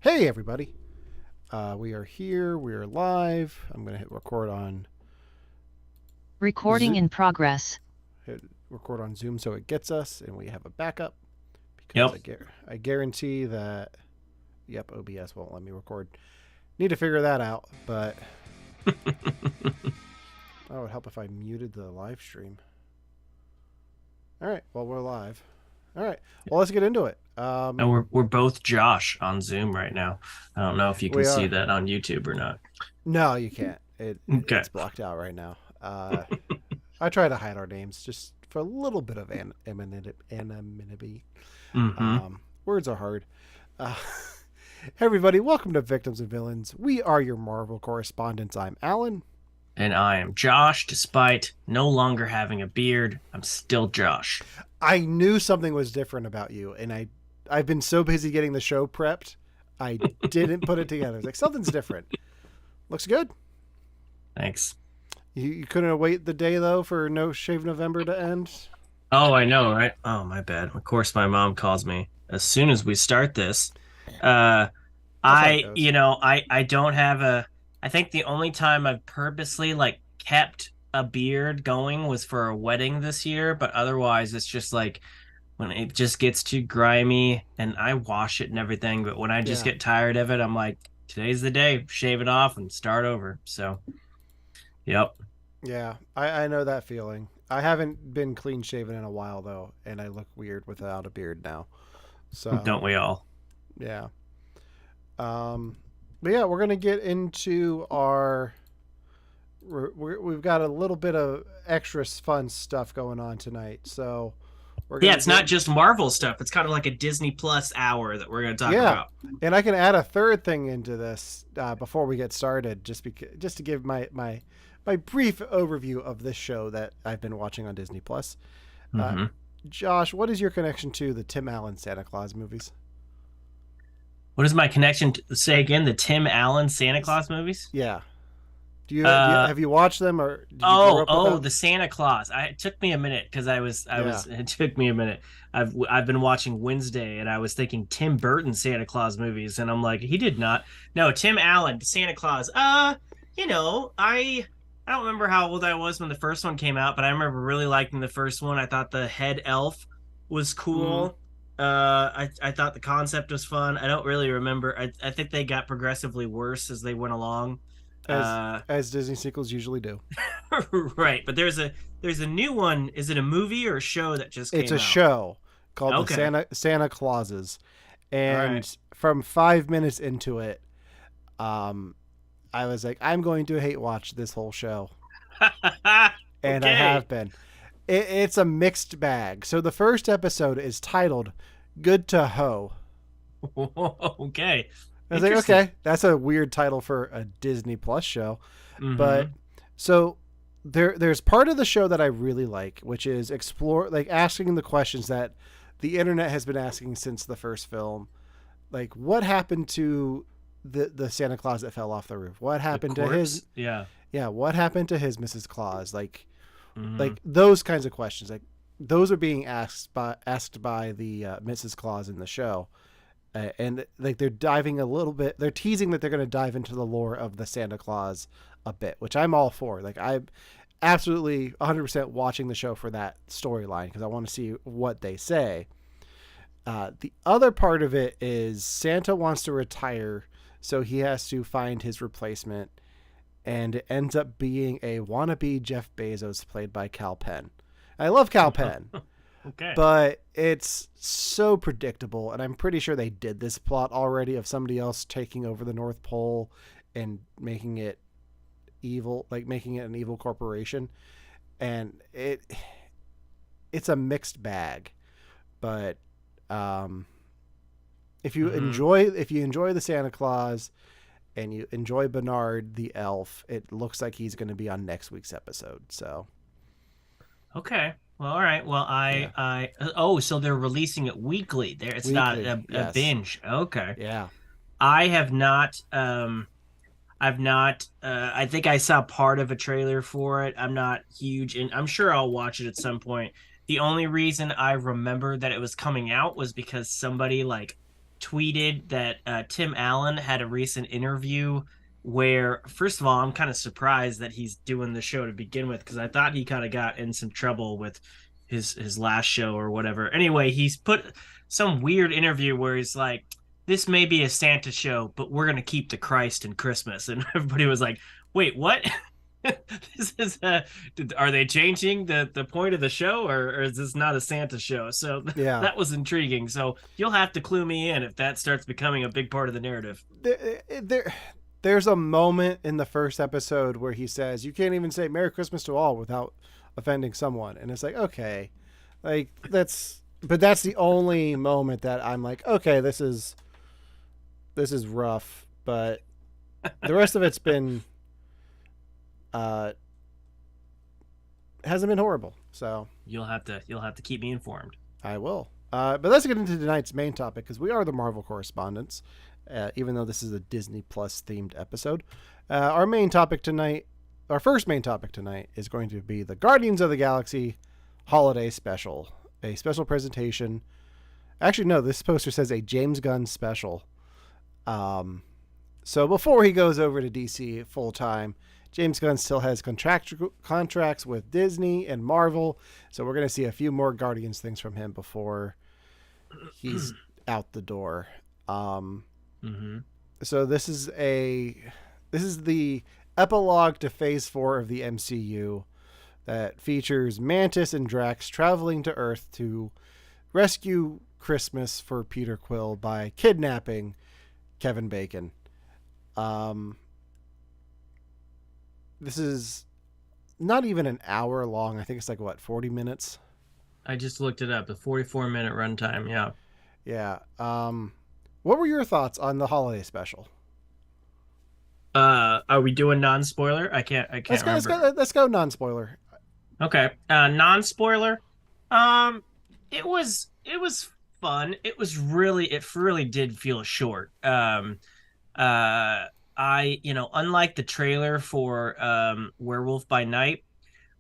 Hey, everybody. We are here. We are live. I'm going to hit record on Recording Zoom. in progress. Hit record on Zoom so it gets us, and we have a backup because Yep. I guarantee that. Yep, OBS won't let me record. Need to figure that out, but it would help if I muted the live stream. All right. Well, we're live. All right. Well, let's get into it. And we're both Josh on Zoom right now. I don't know if you can We see are. that on YouTube or not. No, you can't. Okay. It's blocked out right now. I try to hide our names just for a little bit of anonymity. Mm-hmm. Words are hard. Uh, hey everybody, welcome to Victims and Villains. We are your Marvel correspondents. I'm Alan. And I am Josh. Despite no longer having a beard, I'm still Josh. I knew something was different about you, and I've been so busy getting the show prepped, I didn't put it together. It's like something's different. Looks good. Thanks. You couldn't wait the day though for No Shave November to end. Oh, I know, right? Oh, my bad. Of course, my mom calls me as soon as we start this. Uh, That's how it goes. I don't have a. I think the only time I've purposely like kept a beard going was for a wedding this year, but otherwise it's just like when it just gets too grimy and I wash it and everything, but when I just Yeah, get tired of it, I'm like, today's the day, shave it off and start over. So, yep. yeah. I know that feeling. I haven't been clean shaven in a while though, and I look weird without a beard now. So Don't we all? yeah. Um, but yeah, we're gonna get into our. We've got a little bit of extra fun stuff going on tonight, so we're Yeah, gonna it's not get. just Marvel stuff. It's kind of like a Disney Plus hour that we're going to talk Yeah, about. and I can add a third thing into this before we get started, just to give my brief overview of this show that I've been watching on Disney Plus. Uh, Hmm. Josh, what is your connection to the Tim Allen Santa Claus movies? What is my connection to, say again, the Tim Allen Santa Claus movies? Yeah, Uh, have you watched them or did you grow up with them? The Santa Claus. It took me a minute because Yeah, it took me a minute. I've been watching Wednesday and I was thinking Tim Burton Santa Claus movies and I'm like, he did not. No, Tim Allen Santa Claus. I don't remember how old I was when the first one came out, but I remember really liking the first one. I thought the head elf was mm-hmm. cool. I thought the concept was fun. I don't really remember. I think they got progressively worse as they went along. as Uh as Disney sequels usually do. Right, but there's a new one. Is it a movie or a show that just It's came a out? show called the Okay. Santa Clauses, All right. and from 5 minutes into it, um, I was like, I'm going to hate watch this whole show, and I Okay. have been. It's a mixed bag. So the first episode is titled "Good to Ho." Okay. I was like, Interesting. okay, that's a weird title for a Disney Plus show, but Mm-hmm. so there's part of the show that I really like, which is explore like asking the questions that the internet has been asking since the first film. Like what happened to the Santa Claus that fell off the roof? What The happened to his corpse. Yeah. what happened to his Mrs. Claus? Mm-hmm. Like those kinds of questions. Like those are being asked by the Mrs. Claus in the show. And like they're diving a little bit, they're teasing that they're going to dive into the lore of the Santa Claus a bit, which I'm all for. Like I'm absolutely 100% watching the show for that storyline because I want to see what they say. The other part of it is Santa wants to retire, so he has to find his replacement, and it ends up being a wannabe Jeff Bezos played by Cal Penn. I love Cal Penn, Okay. but it's so predictable, and I'm pretty sure they did this plot already of somebody else taking over the North Pole and making it evil, like making it an evil corporation, and it's a mixed bag. But um, Mm-hmm. if you enjoy the Santa Claus and you enjoy Bernard the elf, it looks like he's going to be on next week's episode. So Okay. Well, all right. Well, yeah, so they're releasing it weekly. There, it's not weekly, a yes, binge. Okay. yeah. I have not. I've not. I think I saw part of a trailer for it. I'm not huge, and I'm sure I'll watch it at some point. The only reason I remember that it was coming out was because somebody like tweeted that Tim Allen had a recent interview where, first of all, I'm kind of surprised that he's doing the show to begin with, because I thought he kind of got in some trouble with his last show or whatever. Anyway, he's put some weird interview where he's like, "This may be a Santa show, but we're gonna keep the Christ in Christmas," and everybody was like, "Wait, what?" This is are they changing the point of the show, or is this not a Santa show? So Yeah. that was intriguing. So you'll have to clue me in if that starts becoming a big part of the narrative. There's a moment in the first episode where he says, "You can't even say Merry Christmas to all without offending someone," and it's like, okay, like but that's the only moment that I'm like, okay, this is rough, but the rest of it's been uh hasn't been horrible. So You'll have to keep me informed. I will. But let's get into tonight's main topic because we are the Marvel correspondents, even though this is a Disney Plus themed episode. Our first main topic tonight, is going to be the Guardians of the Galaxy Holiday Special, a special presentation. Actually, no, this poster says a James Gunn special. So before he goes over to DC full time, James Gunn still has contracts with Disney and Marvel, so we're going to see a few more Guardians things from him before he's out the door. Mm-hmm. So this is the epilogue to Phase 4 of the MCU that features Mantis and Drax traveling to Earth to rescue Christmas for Peter Quill by kidnapping Kevin Bacon. This is not even an hour long. I think it's like, what, 40 minutes? I just looked it up. The 44-minute runtime. Yeah. Yeah. What were your thoughts on the holiday special? Are we doing non-spoiler? I can't remember. Let's go non-spoiler. Okay. Non-spoiler. Um, it was fun. It really did feel short. Unlike the trailer for Werewolf by Night,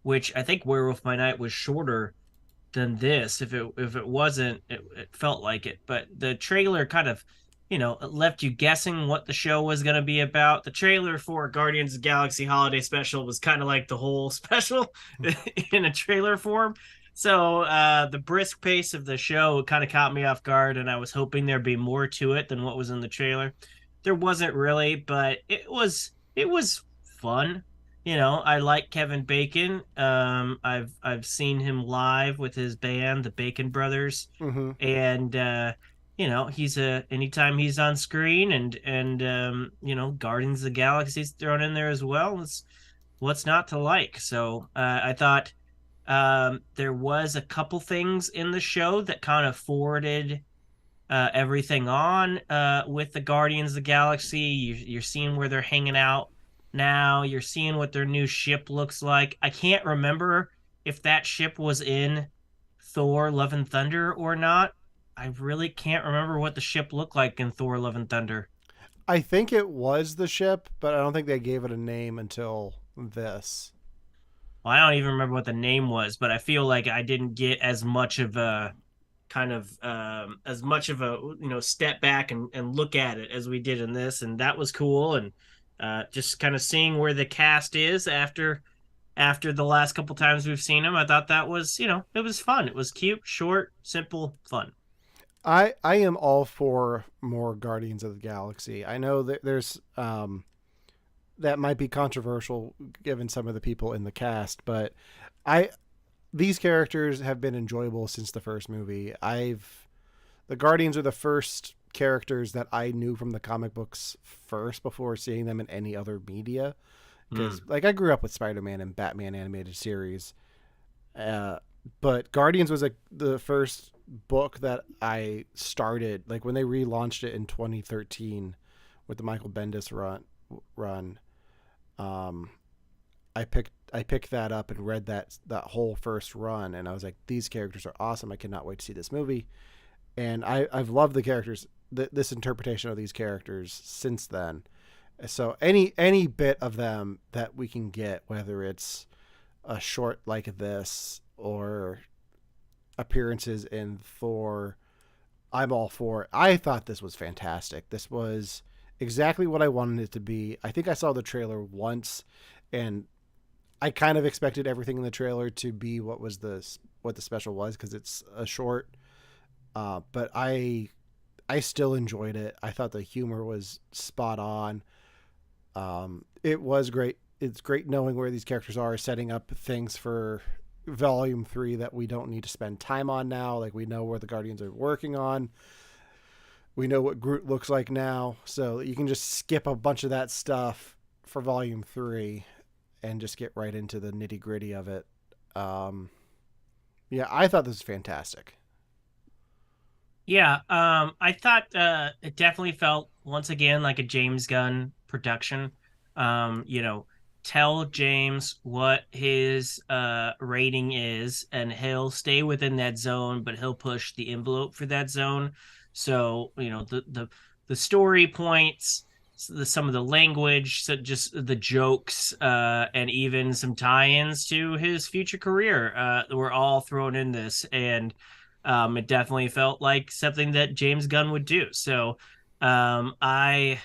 which I think Werewolf by Night was shorter than this. If it wasn't, it felt like it. But the trailer kind of, left you guessing what the show was going to be about. The trailer for Guardians of the Galaxy Holiday Special was kind of like the whole special in a trailer form. So the brisk pace of the show kind of caught me off guard, and I was hoping there'd be more to it than what was in the trailer. There wasn't really, but it was fun. I like Kevin Bacon. I've seen him live with his band, the Bacon Brothers, Mm-hmm. and he's anytime he's on screen, and Guardians of the Galaxy's thrown in there as well. What's not to like? So I thought there was a couple things in the show that kind of forwarded everything on with the Guardians of the Galaxy. You're seeing where they're hanging out now. You're seeing what their new ship looks like. I can't remember if that ship was in Thor: Love and Thunder or not. I really can't remember what the ship looked like in Thor: Love and Thunder. I think it was the ship, but I don't think they gave it a name until this. Well, I don't even remember what the name was, but I feel like I didn't get as much of a step back and look at it as we did in this, and that was cool. And just kind of seeing where the cast is after the last couple times we've seen them, I thought that was, it was fun. It was cute, short, simple, fun. I am all for more Guardians of the Galaxy. I know that there's that might be controversial given some of the people in the cast, but I these characters have been enjoyable since the first movie. The Guardians are the first characters that I knew from the comic books first before seeing them in any other media. Because like I grew up with Spider-Man and Batman animated series, but Guardians was the first book that I started. Like when they relaunched it in 2013 with the Michael Bendis run. I picked that up and read that whole first run, and I was like, these characters are awesome. I cannot wait to see this movie. And I've loved the characters, this interpretation of these characters since then. So any bit of them that we can get, whether it's a short like this or appearances in Thor I'm all for it. I thought this was fantastic. This was exactly what I wanted it to be. I think I saw the trailer once, and I kind of expected everything in the trailer to be what the special was because it's a short. But I still enjoyed it. I thought the humor was spot on. It was great. It's great knowing where these characters are, setting up things for volume 3 that we don't need to spend time on now. Like we know where the Guardians are working on. We know what Groot looks like now, so you can just skip a bunch of that stuff for volume 3 and just get right into the nitty gritty of it. Um, yeah, I thought this was fantastic. Yeah, I thought it definitely felt once again like a James Gunn production. You know, tell James what his rating is, and he'll stay within that zone, but he'll push the envelope for that zone. So, you know, the story points, some of the language, so just the jokes, and even some tie-ins to his future career, were all thrown in this, and it definitely felt like something that James Gunn would do. So, I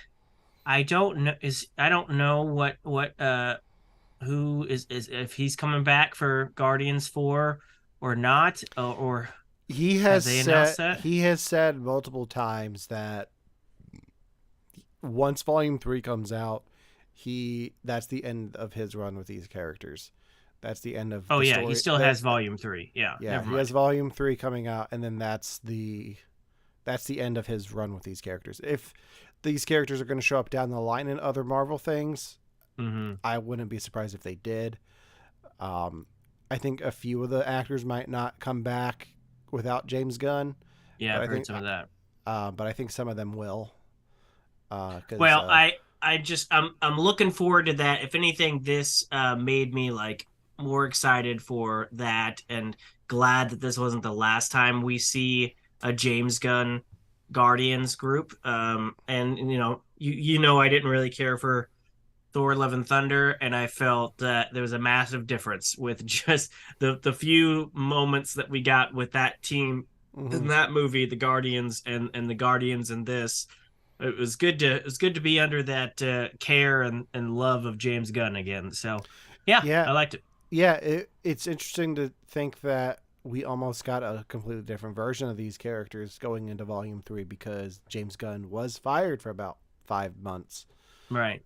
don't know is I don't know what who is if he's coming back for Guardians 4 or not, or have they announced that? He has said multiple times that once volume 3 comes out, he that's the end of his run with these characters. That's the end of Oh the yeah, he story. still has volume 3. Yeah, Yeah, never he has mind. volume 3 coming out, and then that's the end of his run with these characters. If these characters are going to show up down the line in other Marvel things, Hmm. I wouldn't be surprised if they did. Um, I think a few of the actors might not come back without James Gunn, Yeah, but I've heard some of that. I think some of them will. Because Well, I'm looking forward to that. If anything, this made me like more excited for that, and glad that this wasn't the last time we see a James Gunn Guardians group. And you know, you know, I didn't really care for Thor: Love and Thunder, and I felt that there was a massive difference with just the few moments that we got with that team mm-hmm. in that movie, the Guardians and the Guardians in this. It was good to be under that care and love of James Gunn again. So yeah, Yeah, I liked it. yeah, it's interesting to think that we almost got a completely different version of these characters going into Volume 3 because James Gunn was fired for about 5 months. Right.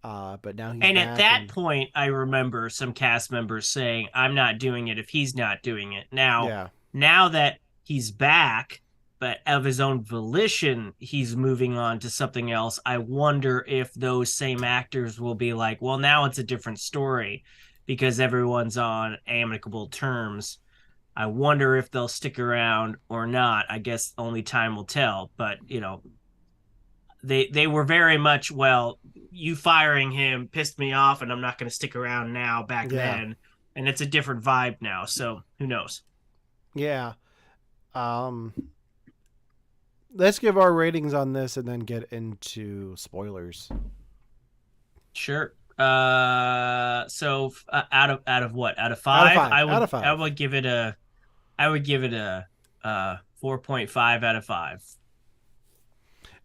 But now he's And at back, that and point, I remember some cast members saying, "I'm not doing it if he's not doing it." yeah, Now that he's back, but of his own volition, he's moving on to something else. I wonder if those same actors will be like, "Well, now it's a different story because everyone's on amicable terms." I wonder if they'll stick around or not. I guess only time will tell. But you know, they were very much, well, you firing him pissed me off, and I'm not going to stick around now. Back yeah, then, and it's a different vibe now. So who knows? yeah. Um, let's give our ratings on this and then get into spoilers. Sure. So out of what? Out of Out of five, five, out of I five. would give it a I would give it a 4.5 out of 5.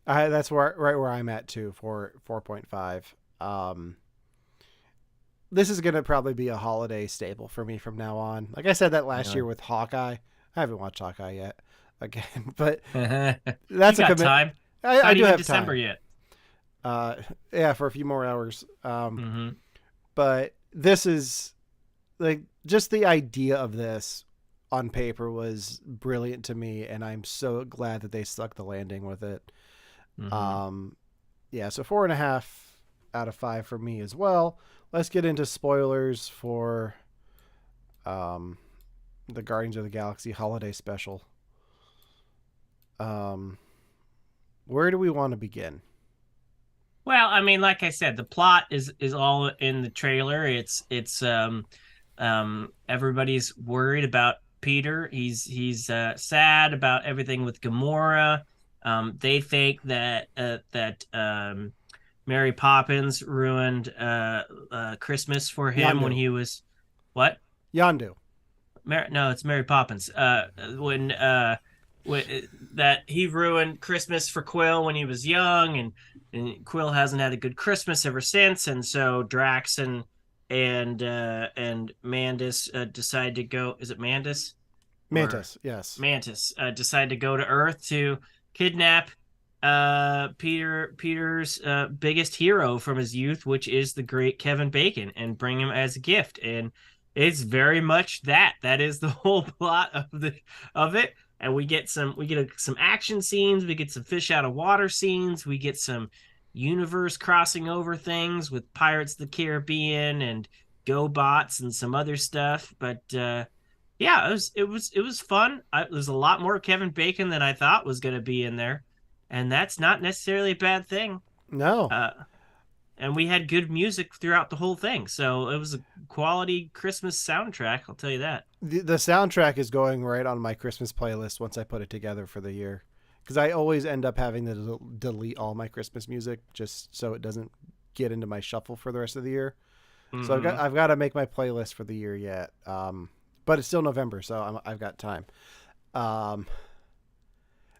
That's right where I'm at too, for 4.5. This is gonna probably be a holiday staple for me from now on. Like I said that last Really? year with Hawkeye. I haven't watched Hawkeye yet, again, but You that's a got commit. time. It's I not do even have December time. yet. Uh, yeah, for a few more hours. Hmm. But this is like just the idea of this on paper was brilliant to me, and I'm so glad that they stuck the landing with it. Hmm. Um, yeah, so 4.5 out of 5 for me as well. Let's get into spoilers for um, the Guardians of the Galaxy holiday special. Um, where do we want to begin? Well, I mean, like I said, the plot is all in the trailer. Everybody's worried about Peter. He's sad about everything with Gamora. They think that Mary Poppins ruined Christmas for him when Yandu. he was what? Yandu. No, it's Mary Poppins. When that he ruined Christmas for Quill when he was young, and Quill hasn't had a good Christmas ever since, and so Drax and Mandus decide to go. Is it Mandus or Mantis, yes. Mantis decide to go to Earth to kidnap Peter's biggest hero from his youth, which is the great Kevin Bacon, and bring him as a gift. And it's very much that. That is the whole plot of it. And we get some action scenes, we get some fish out of water scenes, we get some universe crossing over things with Pirates of the Caribbean and GoBots and some other stuff. But yeah, it was fun. There's a lot more Kevin Bacon than I thought was going to be in there, and that's not necessarily a bad thing. No. Uh, and we had good music throughout the whole thing, so it was a quality Christmas soundtrack. I'll tell you that. The soundtrack is going right on my Christmas playlist once I put it together for the year. Because I always end up having to delete all my Christmas music just so it doesn't get into my shuffle for the rest of the year. So Mm-hmm. I've got to make my playlist for the year yet. But it's still November, so I've got time. Um,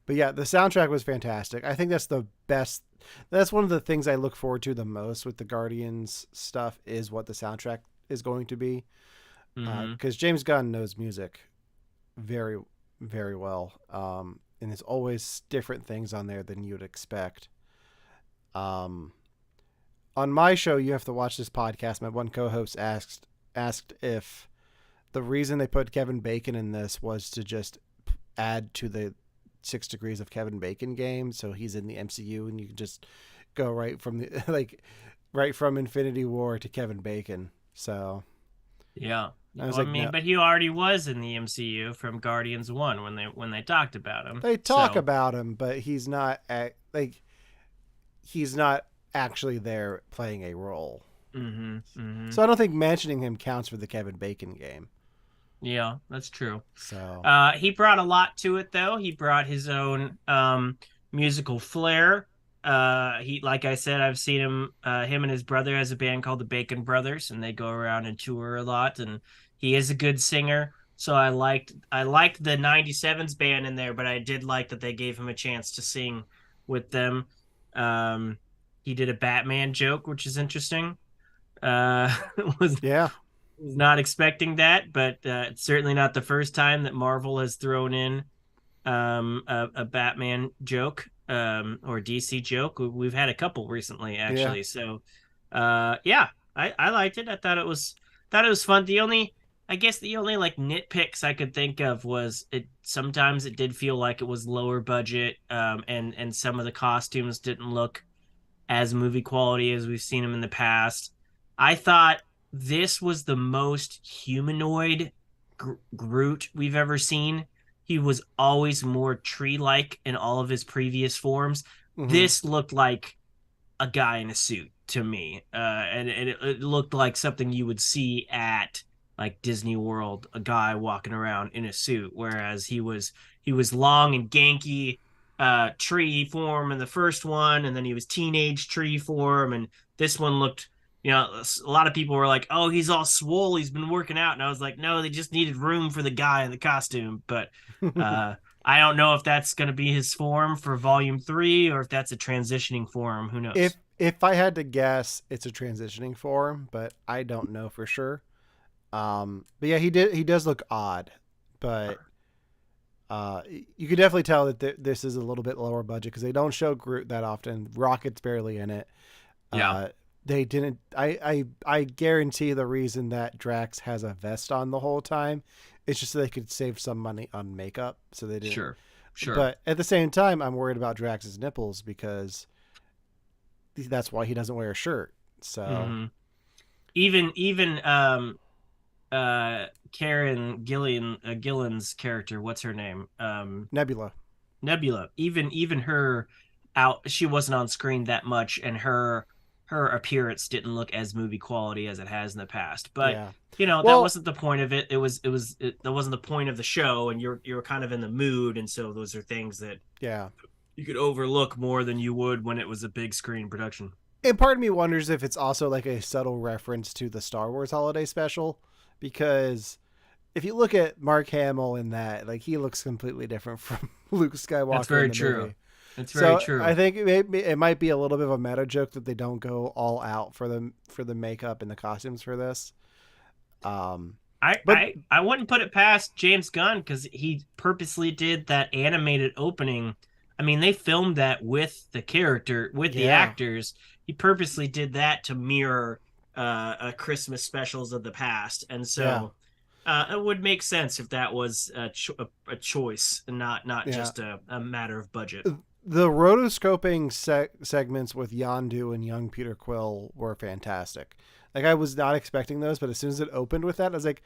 but yeah, the soundtrack was fantastic. I think that's the best. That's one of the things I look forward to the most with the Guardians stuff is what the soundtrack is going to be. Mm-hmm. Because James Gunn knows music very, very well. And there's always different things on there than you'd expect. Um, on my show, You Have to Watch This podcast, my one co-host asked if the reason they put Kevin Bacon in this was to just add to the 6 Degrees of Kevin Bacon game, so he's in the MCU, and you can just go right from the right from Infinity War to Kevin Bacon. So Yeah. I was I like, mean, no. but he already was in the MCU from Guardians 1 when they talked about him. They talk So, about him, but he's not actually there playing a role. mhm. Mhm. So I don't think mentioning him counts for the Kevin Bacon game. Yeah, that's true. So He brought a lot to it, though. He brought his own musical flair. Like I said, I've seen him and his brother has a band called the Bacon Brothers, and they go around and tour a lot. And he is a good singer, so I liked the '97's band in there, but I did like that they gave him a chance to sing with them. Um, he did a Batman joke, which is interesting. Was yeah, was not expecting that, but it's certainly not the first time that Marvel has thrown in a Batman joke or DC joke. We've had a couple recently, yeah. actually. So, yeah, I liked it. I thought it was fun. I guess the only like nitpicks I could think of was it. Sometimes it did feel like it was lower budget, and some of the costumes didn't look as movie quality as we've seen him in the past. I thought this was the most humanoid Groot we've ever seen. He was always more tree like in all of his previous forms. Mm-hmm. This looked like a guy in a suit to me, and it looked like something you would see at like Disney World, a guy walking around in a suit, whereas he was long and ganky, tree form in the first one, and then he was teenage tree form, and this one looked. A lot of people were like, "Oh, he's all swole. He's been working out," and I was like, "No, they just needed room for the guy in the costume." But uh, I don't know if that's going to be his form for Volume 3 or if that's a transitioning form. Who if knows? if I had to guess, it's a transitioning form, but I don't know for sure. But yeah, he does look odd, but you could definitely tell that this is a little bit lower budget because they don't show Groot that often. Rocket's barely in it. Yeah, Uh, they didn't. I guarantee the reason that Drax has a vest on the whole time is just so they could save some money on makeup. So they didn't. sure, sure. But at the same time, I'm worried about Drax's nipples because that's why he doesn't wear a shirt. So Hmm. Even Karen Gillan's character, what's her name? Nebula. Nebula. Even her out she wasn't on screen that much, and her appearance didn't look as movie quality as it has in the past. But Yeah. that Well, wasn't the point of it. That wasn't the point of the show, and you're kind of in the mood, and so those are things that yeah. you could overlook more than you would when it was a big screen production. And part of me wonders if it's also like a subtle reference to the Star Wars holiday special because if you look at Mark Hamill in that, like he looks completely different from Luke That's Skywalker in very the true. movie. That's very So I true. think it might be a little bit of a meta joke that they don't go all out for the makeup and the costumes for this. Um, I but I I wouldn't put it past James Gunn because he purposely did that animated opening. I mean, they filmed that with the character, with the yeah, actors. He purposely did that to mirror Christmas specials of the past, and yeah, so it would make sense if that was a choice and not yeah. just a matter of budget. The rotoscoping segments with Yondu and young Peter Quill were fantastic. Like I was not expecting those, but as soon as it opened with that, I was like,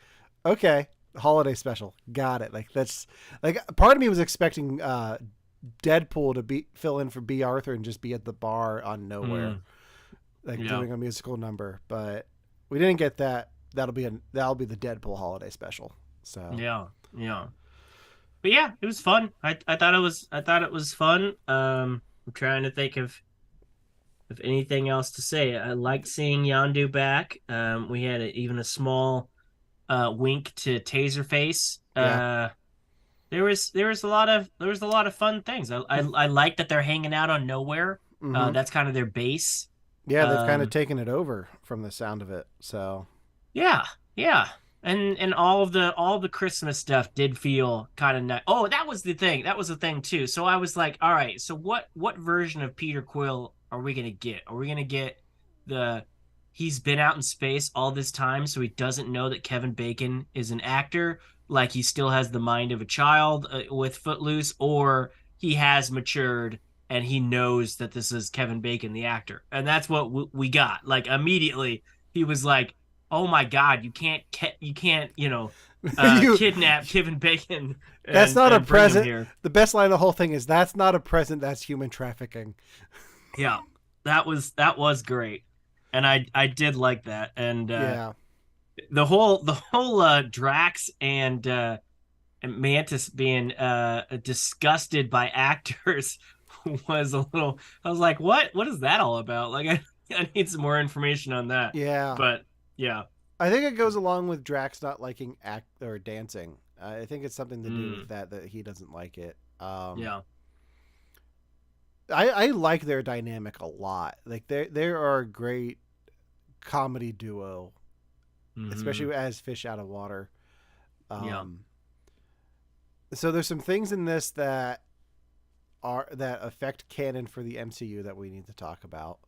okay, holiday special, got it. Like that's like part of me was expecting Deadpool to be fill in for B. Arthur and just be at the bar on Nowhere, Mm, like yeah, doing a musical number, but we didn't get that. That'll be the Deadpool holiday special. So yeah, yeah. But yeah, it was fun. I thought it was fun. I'm trying to think of anything else to say. I liked seeing Yandu back. We had even a small wink to Taserface. yeah, There was a lot of fun things. I like that they're hanging out on Nowhere. mm-hmm. That's kind of their base. Yeah, they've kind of Um, taken it over from the sound of it. So Yeah, yeah. And all the Christmas stuff did feel kind of nice. Oh, that was the thing. That was the thing too. So I was like, all right, so what version of Peter Quill are we gonna get? Are we gonna get the he's been out in space all this time, so he doesn't know that Kevin Bacon is an actor, like he still has the mind of a child with Footloose, or he has matured and he knows that this is Kevin Bacon, the actor, and that's what we got. Like immediately, he was like, oh my god, you can't you kidnap Kevin Bacon that's and not a and bring him present. here. The best line of the whole thing is that's not a present, that's human trafficking. Yeah, that was great, and I did like that, and Yeah. the whole Drax and Mantis being disgusted by actors was a little. I was like, what is that all about? Like I need some more information on that, Yeah. but yeah. I think it goes along with Drax not liking act or dancing. I think it's something to do with Mm, that he doesn't like it. yeah. I like their dynamic a lot. Like they are a great comedy duo, Hmm. especially as fish out of water. Yeah. Um, so there's some things in this that affect canon for the MCU that we need to talk about.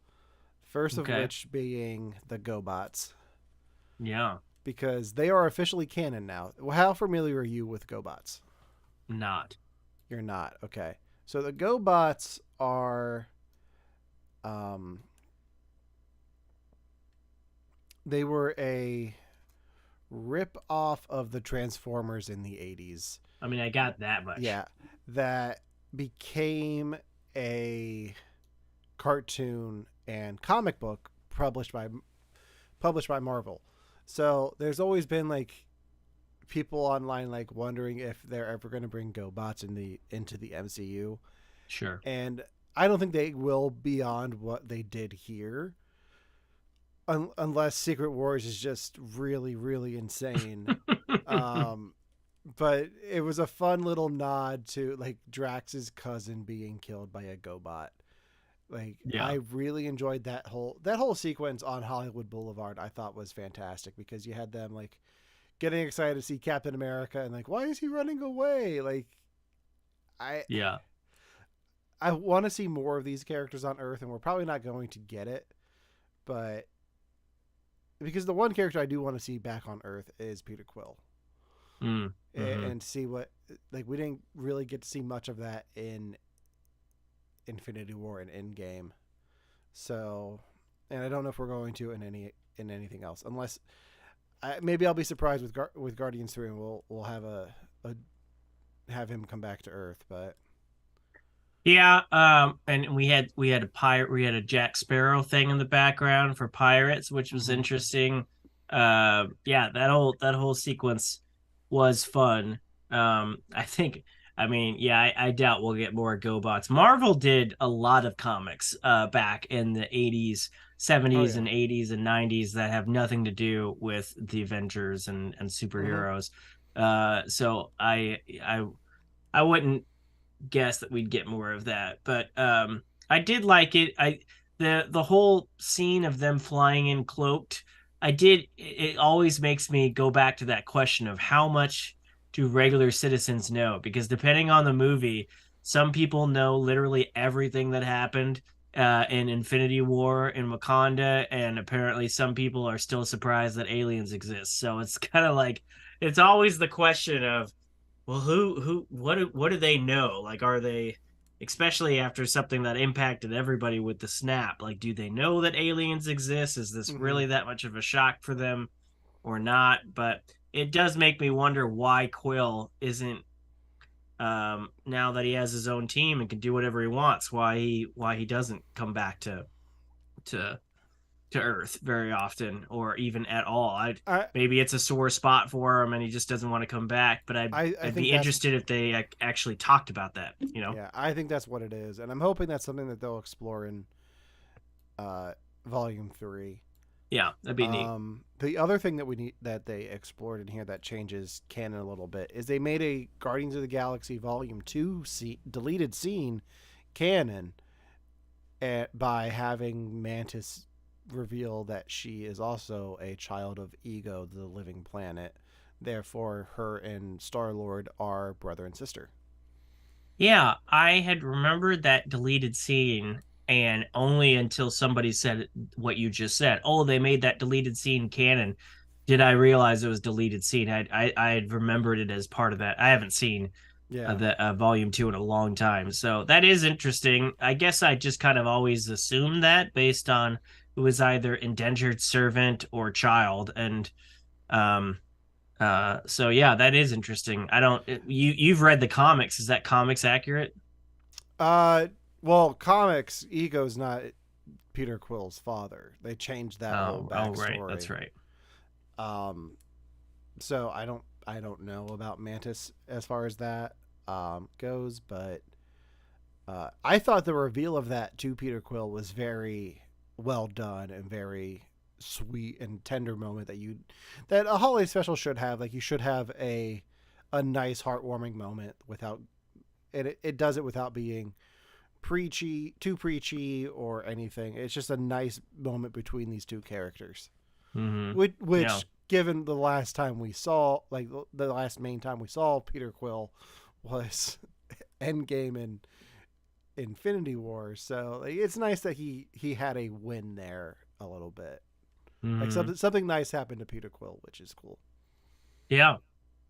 First of Okay. which being the GoBots, Yeah. because they are officially canon now. How familiar are you with GoBots? Not. You're not. Okay. So the GoBots are um they were a rip off of the Transformers in the 80s. I mean, I got that much. Yeah, that became a cartoon and comic book published by Marvel. So there's always been like people online like wondering if they're ever going to bring GoBots into the MCU, Sure. and I don't think they will beyond what they did here, unless Secret Wars is just really really insane. Um, but it was a fun little nod to like Drax's cousin being killed by a GoBot. Like Yeah. I really enjoyed that whole sequence on Hollywood Boulevard. I thought was fantastic because you had them like getting excited to see Captain America and like why is he running away? Like I Yeah. I want to see more of these characters on Earth and we're probably not going to get it, but because the one character I do want to see back on Earth is Peter Quill. Mm. Hmm. And see what like we didn't really get to see much of that in Infinity War and Endgame. So, and I don't know if we're going to in anything else, unless maybe I'll be surprised with Guardians 3, and we'll a have him come back to Earth. But Yeah. And we had a Jack Sparrow thing in the background for pirates, which was mhm. interesting. Yeah, that whole sequence was fun. I think. I mean, yeah, I doubt we'll get more GoBots. Marvel did a lot of comics back in the 80s, Oh 70s, yeah, and 80s and 90s that have nothing to do with the Avengers and hmm superheroes. So I wouldn't guess that we'd get more of that. But I did like it. The whole scene of them flying in cloaked. It always makes me go back to that question of how much do regular citizens know? Because depending on the movie, some people know literally everything that happened in Infinity War in Wakanda, and apparently some people are still surprised that aliens exist. So it's kind of like it's always the question of, well, what do they know? Like, are they, especially after something that impacted everybody with the snap? Like, do they know that aliens exist? Is this Mm-hmm. really that much of a shock for them or not? But it does make me wonder why Quill isn't, now that he has his own team and can do whatever he wants, why he doesn't come back to to Earth very often or even at all. I I maybe it's a sore spot for him and he just doesn't want to come back. But I I'd think be that's interested if they actually talked about that. You know? yeah, I think that's what it is, and I'm hoping that's something that they'll explore in uh, Volume 3. Yeah, that'd be neat. The other thing that we need that they explored in here that changes canon a little bit is they made a Guardians of the Galaxy Volume 2 deleted scene canon by having Mantis reveal that she is also a child of Ego, the living planet. Therefore, her and Star Lord are brother and sister. Yeah, I had remembered that deleted scene, and only until somebody said what you just said. Oh, they made that deleted scene canon. Did I realize it was deleted scene? I had remembered it as part of that. I haven't seen Yeah. the volume two in a long time, so that is interesting. I guess I just kind of always assumed that based on it was either indentured servant or child, and um so yeah, that is interesting. I don't you've read the comics. Is that comics accurate? Uh, well, comics, Ego's not Peter Quill's father. They changed that whole Oh, right, that's backstory. right. Um, so I don't know about Mantis as far as that goes, but I thought the reveal of that to Peter Quill was very well done and very sweet and tender moment that a holiday special should have. Like you should have a nice heartwarming moment without and it does it without being too preachy or anything. It's just a nice moment between these two characters. Mm-hmm. Yeah. Which given the last time we saw, like the last main time we saw Peter Quill was Endgame and Infinity War. So like, it's nice that he had a win there a little bit. Like Mm-hmm. something nice happened to Peter Quill, which is cool. Yeah.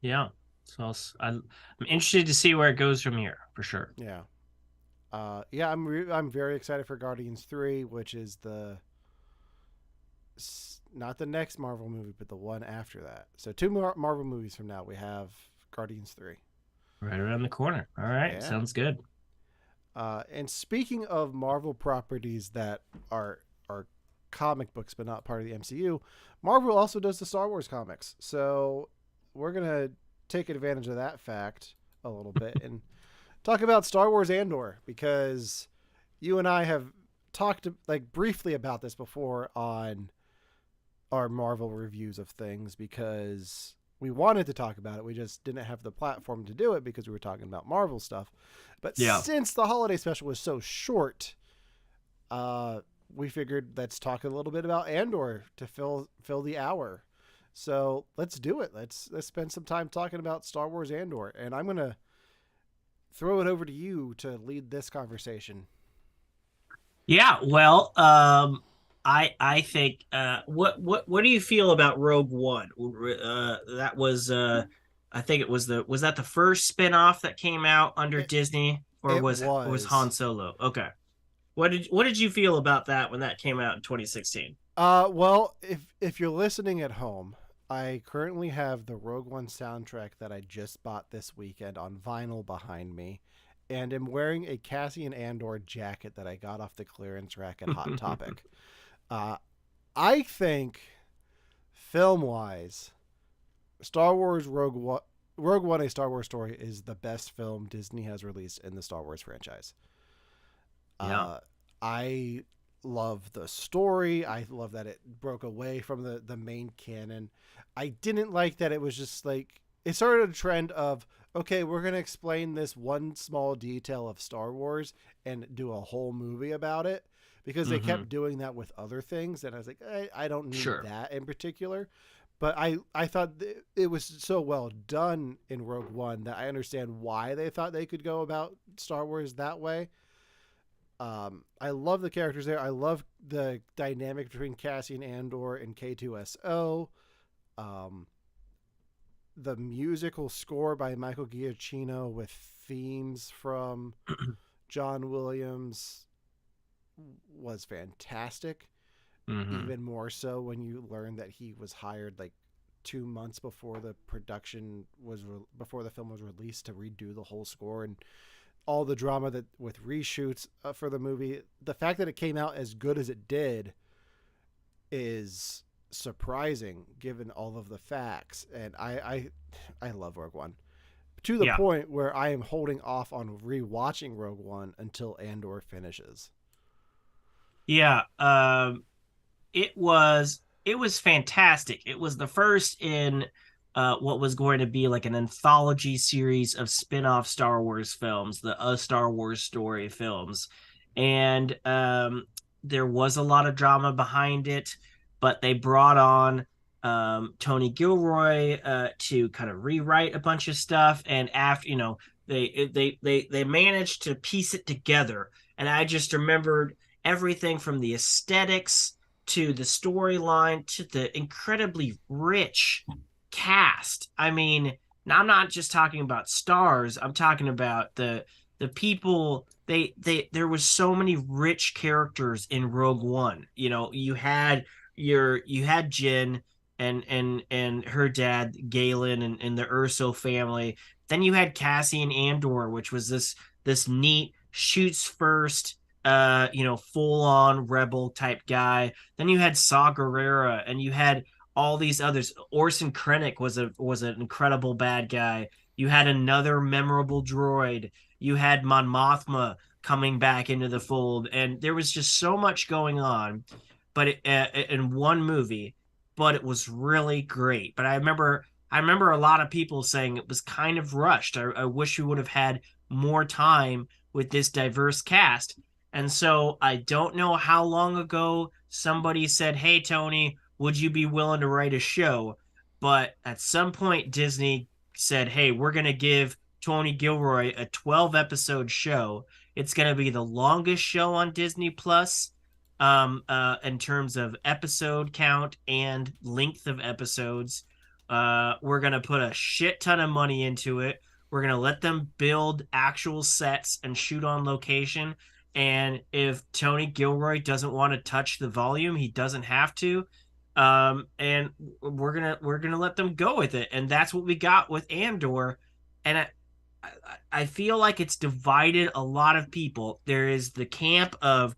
Yeah. So I'm interested to see where it goes from here for sure. Yeah. Yeah, I'm very excited for Guardians 3, which is the not the next Marvel movie, but the one after that. So two more Marvel movies from now, we have Guardians 3. Right around the corner. All right. Yeah. Sounds good. And speaking of Marvel properties that are comic books but not part of the MCU, Marvel also does the Star Wars comics. So we're gonna take advantage of that fact a little bit and talk about Star Wars Andor because you and I have talked like briefly about this before on our Marvel reviews of things because we wanted to talk about it. We just didn't have the platform to do it because we were talking about Marvel stuff. But Yeah. since the holiday special was so short, uh, we figured let's talk a little bit about Andor to fill the hour. So let's do it. Let's spend some time talking about Star Wars Andor, and I'm gonna throw it over to you to lead this conversation. Yeah, well, I think what do you feel about Rogue One? That was I think it was the was that the first spin-off that came out under It, Disney or it was Han was. Solo? Okay. What did you feel about that when that came out in 2016? Well, if you're listening at home, I currently have the Rogue One soundtrack that I just bought this weekend on vinyl behind me, and am wearing a Cassian Andor jacket that I got off the clearance rack at Hot Topic. Uh, I think film wise, Star Wars Rogue One, a Star Wars story, is the best film Disney has released in the Star Wars franchise. Yeah. Uh, I love the story. I love that it broke away from the main canon. I didn't like that it was just like it started a trend of, okay, we're going to explain this one small detail of Star Wars and do a whole movie about it, because they Mm-hmm. kept doing that with other things, and I was like, I don't need Sure. that in particular. But I thought it was so well done in Rogue One that I understand why they thought they could go about Star Wars that way. I love the characters there. I love the dynamic between Cassian Andor and K2SO. Um, the musical score by Michael Giacchino with themes from John Williams was fantastic. Mm-hmm. Even more so when you learn that he was hired like 2 months before the production was before the film was released to redo the whole score, and all the drama that with reshoots for the movie. The fact that it came out as good as it did is surprising given all of the facts, and I love Rogue One to the Yeah. point where I am holding off on rewatching Rogue One until Andor finishes. Yeah. It was fantastic. It was the first in what was going to be like an anthology series of spin-off Star Wars films, the A Star Wars Story films. And there was a lot of drama behind it, but they brought on Tony Gilroy to kind of rewrite a bunch of stuff. And after, they managed to piece it together. And I just remembered everything from the aesthetics to the storyline to the incredibly rich cast. I mean, now I'm not just talking about stars. I'm talking about the people. They there was so many rich characters in Rogue One. You had Jin and her dad Galen and the Urso family. Then you had Cassie and Andor, which was this neat shoots first full on rebel type guy. Then you had Saw Gerrera, and you had all these others. Orson Krennic was an incredible bad guy. You had another memorable droid. You had Mon Mothma coming back into the fold, and there was just so much going on, but in one movie. But it was really great. But I remember a lot of people saying it was kind of rushed. I wish we would have had more time with this diverse cast. And so I don't know how long ago somebody said, "Hey, Tony, would you be willing to write a show?" But at some point, Disney said, "Hey, we're going to give Tony Gilroy a 12 episode show. It's going to be the longest show on Disney Plus in terms of episode count and length of episodes. We're going to put a shit ton of money into it. We're going to let them build actual sets and shoot on location. And if Tony Gilroy doesn't want to touch the volume, he doesn't have to. And we're gonna let them go with it, and that's what we got with Andor. And I feel like it's divided a lot of people. There is the camp of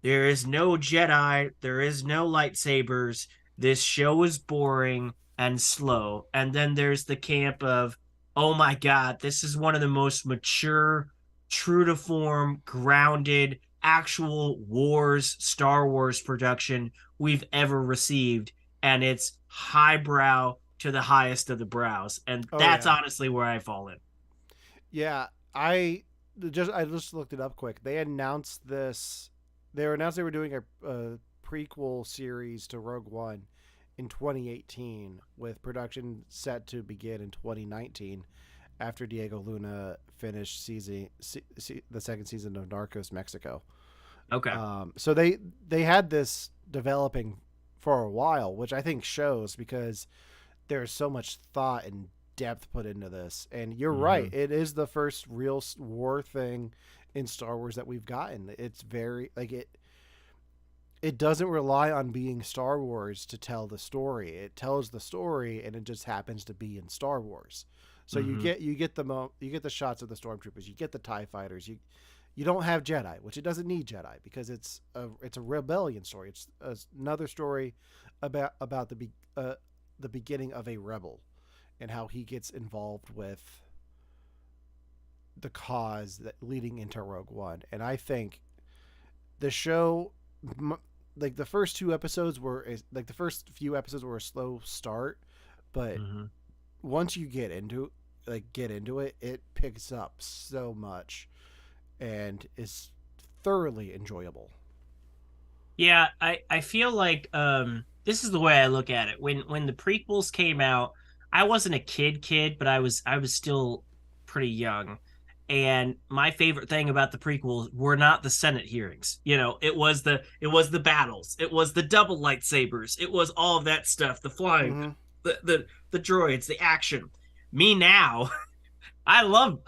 there is no Jedi. There is no lightsabers. This show is boring and slow. And then there's the camp of, oh my God, this is one of the most mature, true to form, grounded, actual Star Wars production we've ever received. And it's highbrow to the highest of the brows. And Oh that's yeah, honestly where I fall in. yeah. I just looked it up quick. They announced this. They announced they were doing a prequel series to Rogue One in 2018, with production set to begin in 2019 after Diego Luna finished the second season of Narcos Mexico. Okay. So they had this developing for a while, which I think shows because there's so much thought and depth put into this. And you're right, Mm-hmm. it is the first real war thing in Star Wars that we've gotten. It's very like it doesn't rely on being Star Wars to tell the story. It tells the story, and it just happens to be in Star Wars. So you Mm-hmm. get the shots of the stormtroopers, you get the Tie fighters, you don't have Jedi, which it doesn't need Jedi because it's a rebellion story. It's another story about the beginning of a rebel and how he gets involved with the cause that leading into Rogue One. And I think the show, like the first 2 episodes were like the first few episodes were a slow start, but Mm-hmm. once you get into it, it picks up so much and is thoroughly enjoyable. Yeah, I feel like this is the way I look at it. When the prequels came out, I wasn't a kid, but I was still pretty young. And my favorite thing about the prequels were not the Senate hearings. It was the battles. It was the double lightsabers. It was all of that stuff, the flying, Mm-hmm. the droids, the action. Me now, I love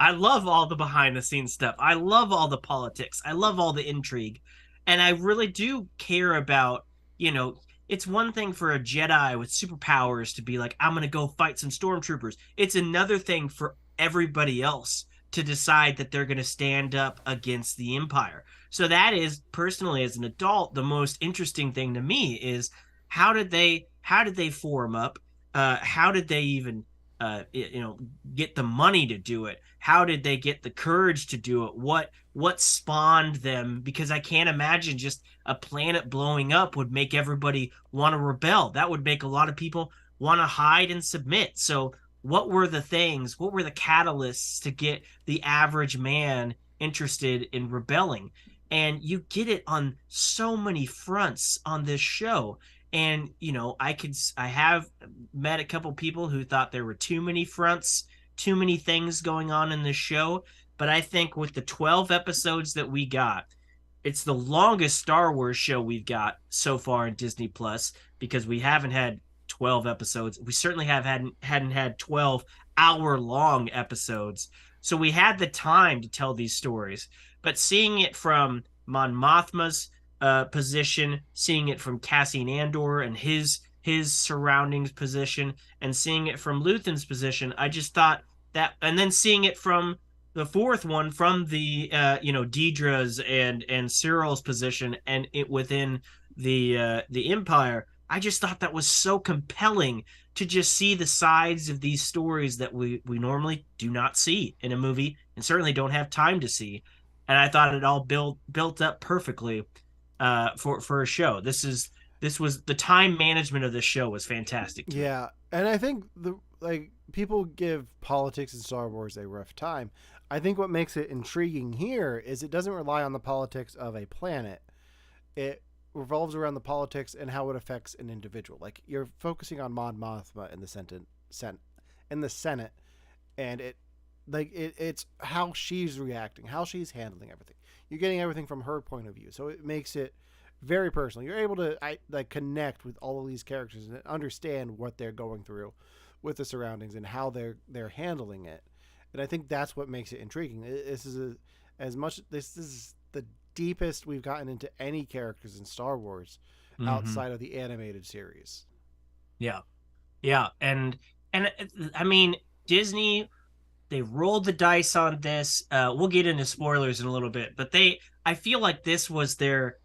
all the behind the scenes stuff. I love all the politics. I love all the intrigue. And I really do care about, you know, it's one thing for a Jedi with superpowers to be like, I'm going to go fight some stormtroopers. It's another thing for everybody else to decide that they're going to stand up against the Empire. So that is personally as an adult the most interesting thing to me is how did they form up? How did they even get the money to do it? How did they get the courage to do it? What spawned them? Because I can't imagine just a planet blowing up would make everybody want to rebel. That would make a lot of people want to hide and submit. So what were the things? What were the catalysts to get the average man interested in rebelling? And you get it on so many fronts on this show. And I have met a couple people who thought there were too many fronts, too many things going on in this show. But I think with the 12 episodes that we got, it's the longest Star Wars show we've got so far in Disney Plus because we haven't had 12 episodes. We certainly hadn't had 12-hour long episodes. So we had the time to tell these stories. But seeing it from Mon Mothma's position, seeing it from Cassian Andor and his surroundings position, and seeing it from Luthen's position, I just thought that, and then seeing it from the fourth one from the Deidre's and Cyril's position and it within the Empire. I just thought that was so compelling to just see the sides of these stories that we normally do not see in a movie and certainly don't have time to see. And I thought it all built up perfectly for a show. This was the time management of this show was fantastic to me. Yeah, and I think people give politics in Star Wars a rough time. I think what makes it intriguing here is it doesn't rely on the politics of a planet. It revolves around the politics and how it affects an individual. Like you're focusing on Mon Mothma in the Senate, and it's how she's reacting, how she's handling everything. You're getting everything from her point of view, so it makes it very personal. You're able to connect with all of these characters and understand what they're going through with the surroundings and how they're handling it. And I think that's what makes it intriguing. This is the deepest we've gotten into any characters in Star Wars Mm-hmm. outside of the animated series. Yeah, yeah, and I mean Disney, they rolled the dice on this. We'll get into spoilers in a little bit, but I feel like this was their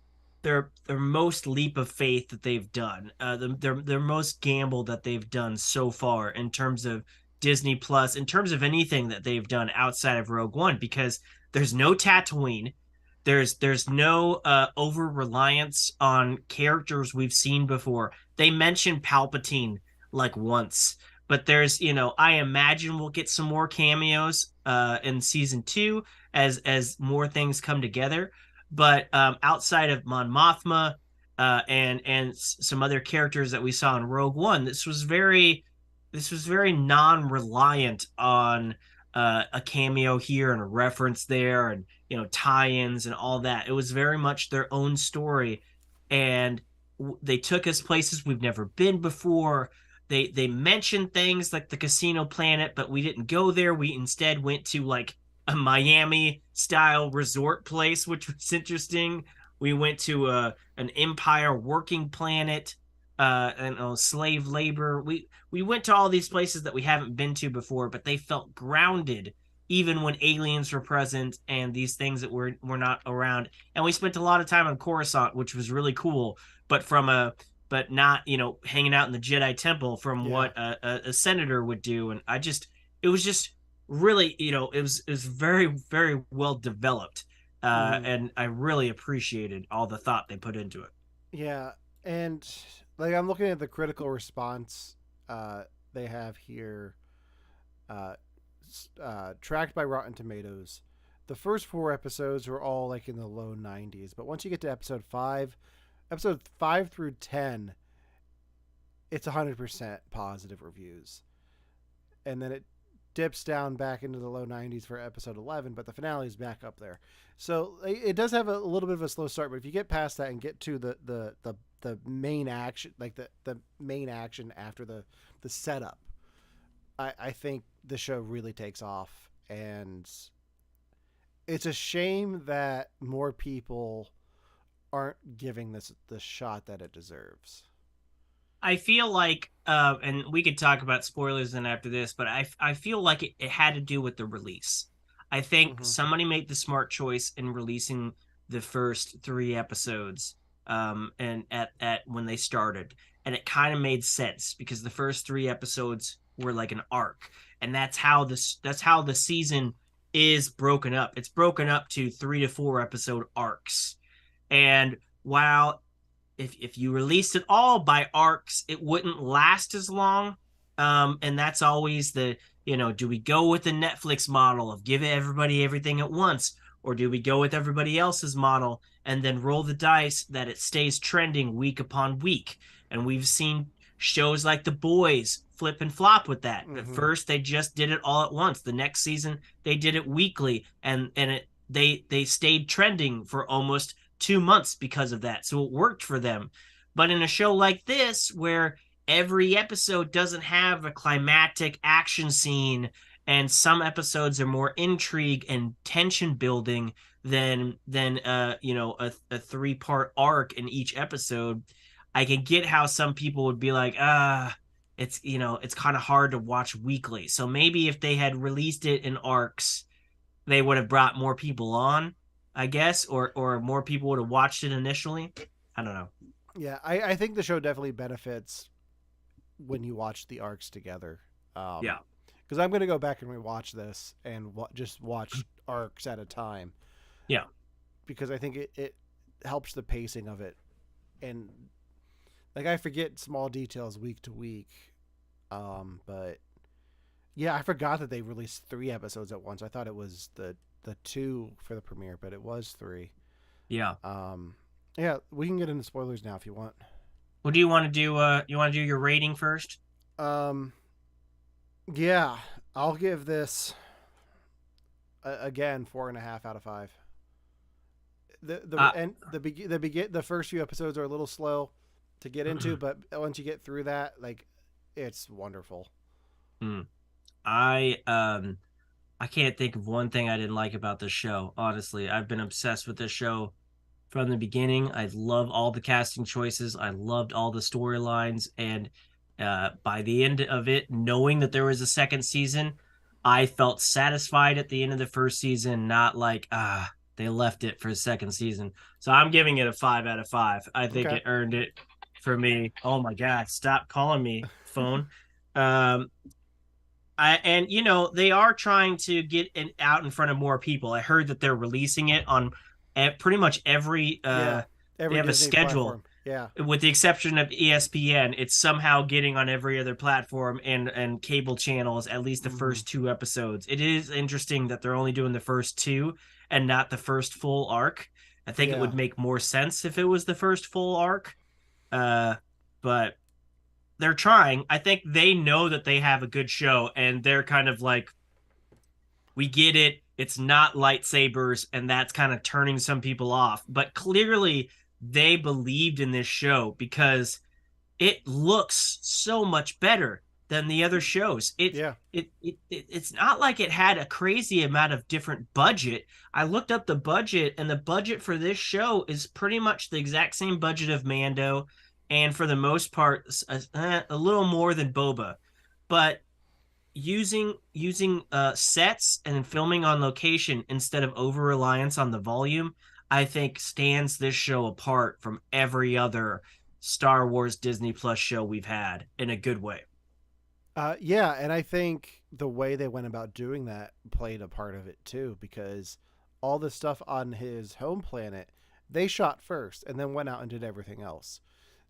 most leap of faith that they've done. Their most gamble that they've done so far in terms of Disney Plus, in terms of anything that they've done outside of Rogue One, because there's no Tatooine. There's no over reliance on characters we've seen before. They mentioned Palpatine like once, but I imagine we'll get some more cameos in season two as more things come together. But outside of Mon Mothma and some other characters that we saw in Rogue One, this was very non-reliant on a cameo here and a reference there and tie-ins and all that. It was very much their own story, and they took us places we've never been before. They mentioned things like the casino planet, but we didn't go there. We instead went to like a Miami style resort place, which was interesting. We went to an Empire working planet, and slave labor. We went to all these places that we haven't been to before, but they felt grounded even when aliens were present and these things that were not around. And we spent a lot of time on Coruscant, which was really cool, but but not hanging out in the Jedi Temple from Yeah. what a senator would do. And it was just really it was very very well developed, Mm-hmm. and I really appreciated all the thought they put into it. Yeah, and I'm looking at the critical response they have here. uh, tracked by Rotten Tomatoes. The first 4 episodes were all like in the low 90s, but once you get to episode 5 through 10, it's 100% positive reviews. And then it dips down back into the low 90s for episode 11, but the finale is back up there. So it does have a little bit of a slow start, but if you get past that and get to the main action, like the main action after the setup, I think the show really takes off. And it's a shame that more people aren't giving this the shot that it deserves. I feel like, and we could talk about spoilers then after this, but I feel like it had to do with the release. I think Mm-hmm. somebody made the smart choice in releasing the first 3 episodes, and at when they started, and it kind of made sense because the first 3 episodes were like an arc, and that's how the season is broken up. It's broken up to 3 to 4 episode arcs, and while if you released it all by arcs, it wouldn't last as long. And that's always do we go with the Netflix model of give everybody everything at once, or do we go with everybody else's model and then roll the dice that it stays trending week upon week? And we've seen shows like The Boys flip and flop with that. At Mm-hmm. first, they just did it all at once. The next season, they did it weekly, and they stayed trending for almost 2 months because of that. So it worked for them. But in a show like this, where every episode doesn't have a climactic action scene, and some episodes are more intrigue and tension building than a 3 part arc in each episode, I can get how some people would be like, it's kind of hard to watch weekly. So maybe if they had released it in arcs, they would have brought more people on, I guess, or more people would have watched it initially. I don't know. Yeah, I think the show definitely benefits when you watch the arcs together. Yeah. Because I'm going to go back and rewatch this and just watch arcs at a time Yeah. because I think it helps the pacing of it. And like I forget small details week to week, but yeah, I forgot that they released 3 episodes at once. I thought it was the 2 for the premiere, but it was 3. Yeah. Um, yeah, we can get into spoilers now if you want. What do you want to do? You want to do your rating first? Um, yeah, I'll give this again 4.5 out of 5. The Uh, and the first few episodes are a little slow to get into, but once you get through that, like it's wonderful. I I can't think of one thing I didn't like about this show. Honestly, I've been obsessed with this show from the beginning. I love all the casting choices. I loved all the storylines, and by the end of it, knowing that there was a second season, I felt satisfied at the end of the first season. Not like they left it for a second season. So I'm giving it a 5 out of 5. I think Okay. it earned it for me. Oh my god, stop calling me, phone. Um, and they are trying to get it out in front of more people. I heard that they're releasing it on pretty much every. Yeah, They every have a Disney schedule, platform. Yeah. with the exception of ESPN. It's somehow getting on every other platform and cable channels. At least the Mm-hmm. first 2 episodes. It is interesting that they're only doing the first 2 and not the first full arc. I think it Yeah. would make more sense if it was the first full arc. Uh, but they're trying. I think they know that they have a good show, and they're kind of like, we get it. It's not lightsabers, and that's kind of turning some people off. But clearly, they believed in this show because it looks so much better than the other shows. Yeah. It's not like it had a crazy amount of different budget. I looked up the budget, and the budget for this show is pretty much the exact same budget of Mando, and for the most part, a little more than Boba. But using sets and filming on location instead of over reliance on the volume, I think stands this show apart from every other Star Wars Disney Plus show we've had in a good way. Yeah, and I think the way they went about doing that played a part of it too, because all the stuff on his home planet they shot first and then went out and did everything else.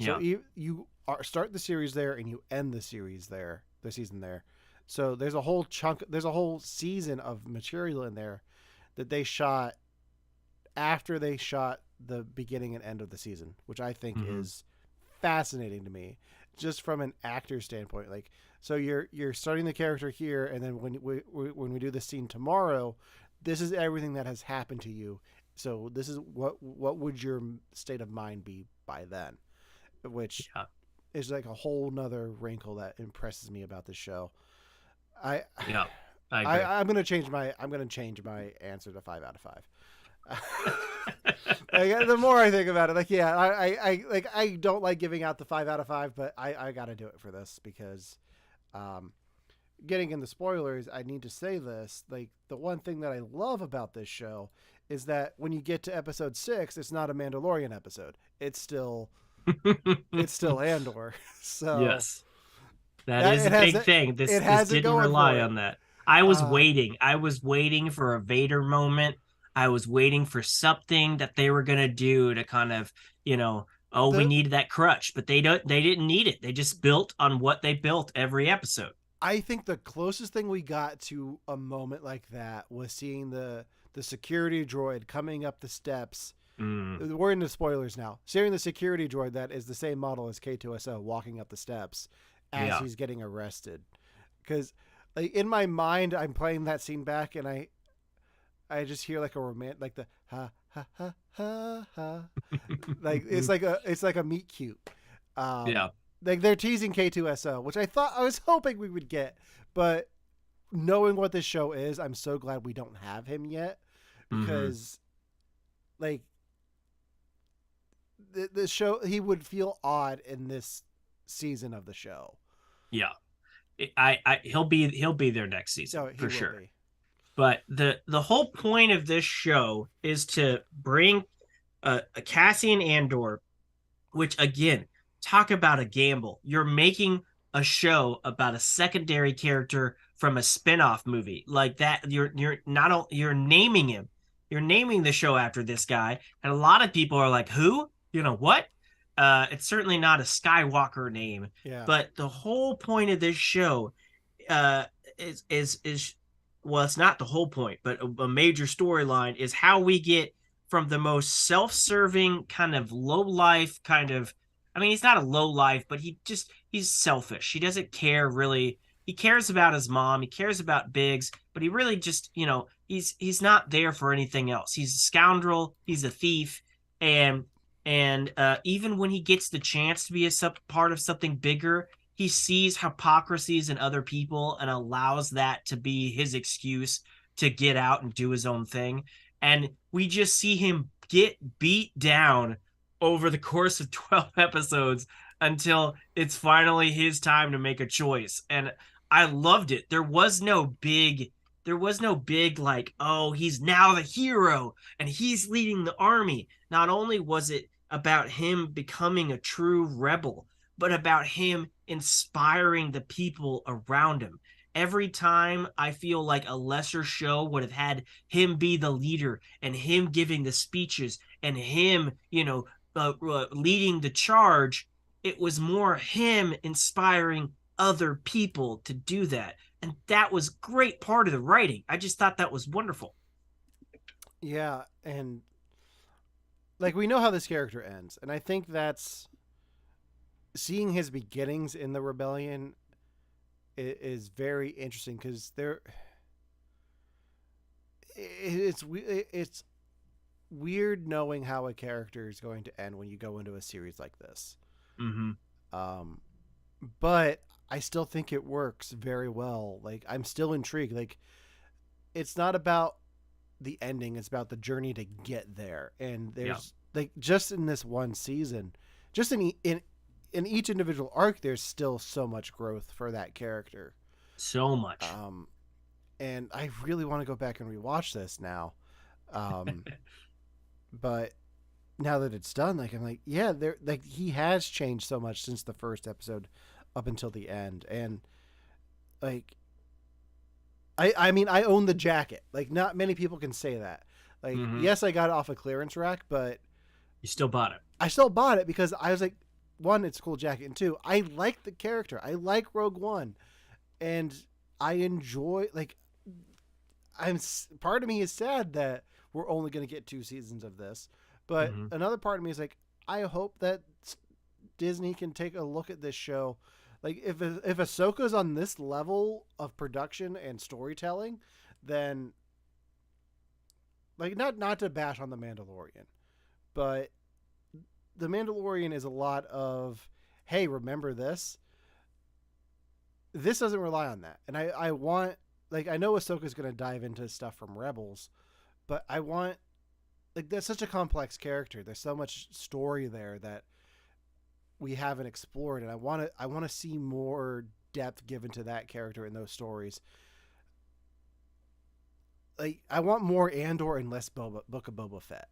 So Yeah. you start the series there and you end the series there, the season there. So there's a whole season of material in there that they shot after they shot the beginning and end of the season, which I think Mm-hmm. is fascinating to me, just from an actor standpoint. Like, so you're starting the character here, and then when we do this scene tomorrow, this is everything that has happened to you. So this is what would your state of mind be by then, which Yeah. is like a whole nother wrinkle that impresses me about this show. I Yeah. I agree. I'm gonna change my answer to 5 out of 5. Like, the more I think about it, like, yeah, I don't like giving out the 5 out of 5, but I got to do it for this because, um, getting in the spoilers, I need to say this. Like, the one thing that I love about this show is that when you get to episode 6, it's not a Mandalorian episode. It's still Andor. So Yes. That that is a big thing. it This has it didn't going for rely it. on that. I was Um, waiting. I was waiting for a Vader moment. I was waiting for something that they were gonna do to kind of, oh, we the needed that crutch, but they didn't need it. They just built on what they built every episode. I think the closest thing we got to a moment like that was seeing the security droid coming up the steps. Mm, We're into spoilers now. Seeing the security droid that is the same model as K2SO walking up the steps as yeah. he's getting arrested. Because, like, in my mind, I'm playing that scene back, and I just hear like a like the ha ha ha ha ha, like it's like a meet cute. Um, Yeah. like they're teasing K2SO, which I was hoping we would get, but knowing what this show is, I'm so glad we don't have him yet, Hmm. because, like, the show, he would feel odd in this season of the show. Yeah. He'll be there next season No, he for will sure. be. But the whole point of this show is to bring a Cassian Andor, which again, talk about a gamble. You're making a show about a secondary character from a spin-off movie like that. You're not you're naming him. You're naming the show after this guy, and a lot of people are like, "Who? What?" It's certainly not a Skywalker name, Yeah. but the whole point of this show uh, is well, it's not the whole point, but a major storyline is how we get from the most self-serving kind of low life kind of. I mean, he's not a low life, but he's selfish. He doesn't care really. He cares about his mom. He cares about Biggs, but he really just he's not there for anything else. He's a scoundrel. He's a thief, and even when he gets the chance to be a part of something bigger, he sees hypocrisies in other people and allows that to be his excuse to get out and do his own thing. And we just see him get beat down over the course of 12 episodes until it's finally his time to make a choice. And I loved it. There was no big like, oh, he's now the hero and he's leading the army. Not only was it about him becoming a true rebel, but about him inspiring the people around him. Every time I feel like a lesser show would have had him be the leader and him giving the speeches and him, leading the charge, it was more him inspiring other people to do that. And that was a great part of the writing. I just thought that was wonderful. Yeah, and, like, we know how this character ends, and I think that's seeing his beginnings in the rebellion is very interesting, because it's weird knowing how a character is going to end when you go into a series like this. Mm-hmm. Um, but I still think it works very well. Like, I'm still intrigued. Like, it's not about the ending; it's about the journey to get there. And Yeah, there's, like, just in this one season, just in each individual arc, there's still so much growth for that character. so much. Um, and I really want to go back and rewatch this now. Um, but now that it's done, like, I'm like, yeah, there, like, he has changed so much since the first episode up until the end, and, like, I mean, I own the jacket. Like, not many people can say that. Like, Mm-hmm. yes, I got it off a clearance rack, but You still bought it. I still bought it because I was like, one, it's a cool jacket, and two, I like the character. I like Rogue One, and I enjoy like I'm part of me is sad that we're only going to get 2 seasons of this, but Hmm. another part of me is like I hope that Disney can take a look at this show. Like if Ahsoka's on this level of production and storytelling, then like not to bash on the Mandalorian, but the Mandalorian is a lot of hey, remember this? This doesn't rely on that. And I want like I know Ahsoka's gonna dive into stuff from Rebels, but I want like that's such a complex character. There's so much story there that we haven't explored, and I want to see more depth given to that character in those stories. Like I want more Andor and less Book of Boba Fett.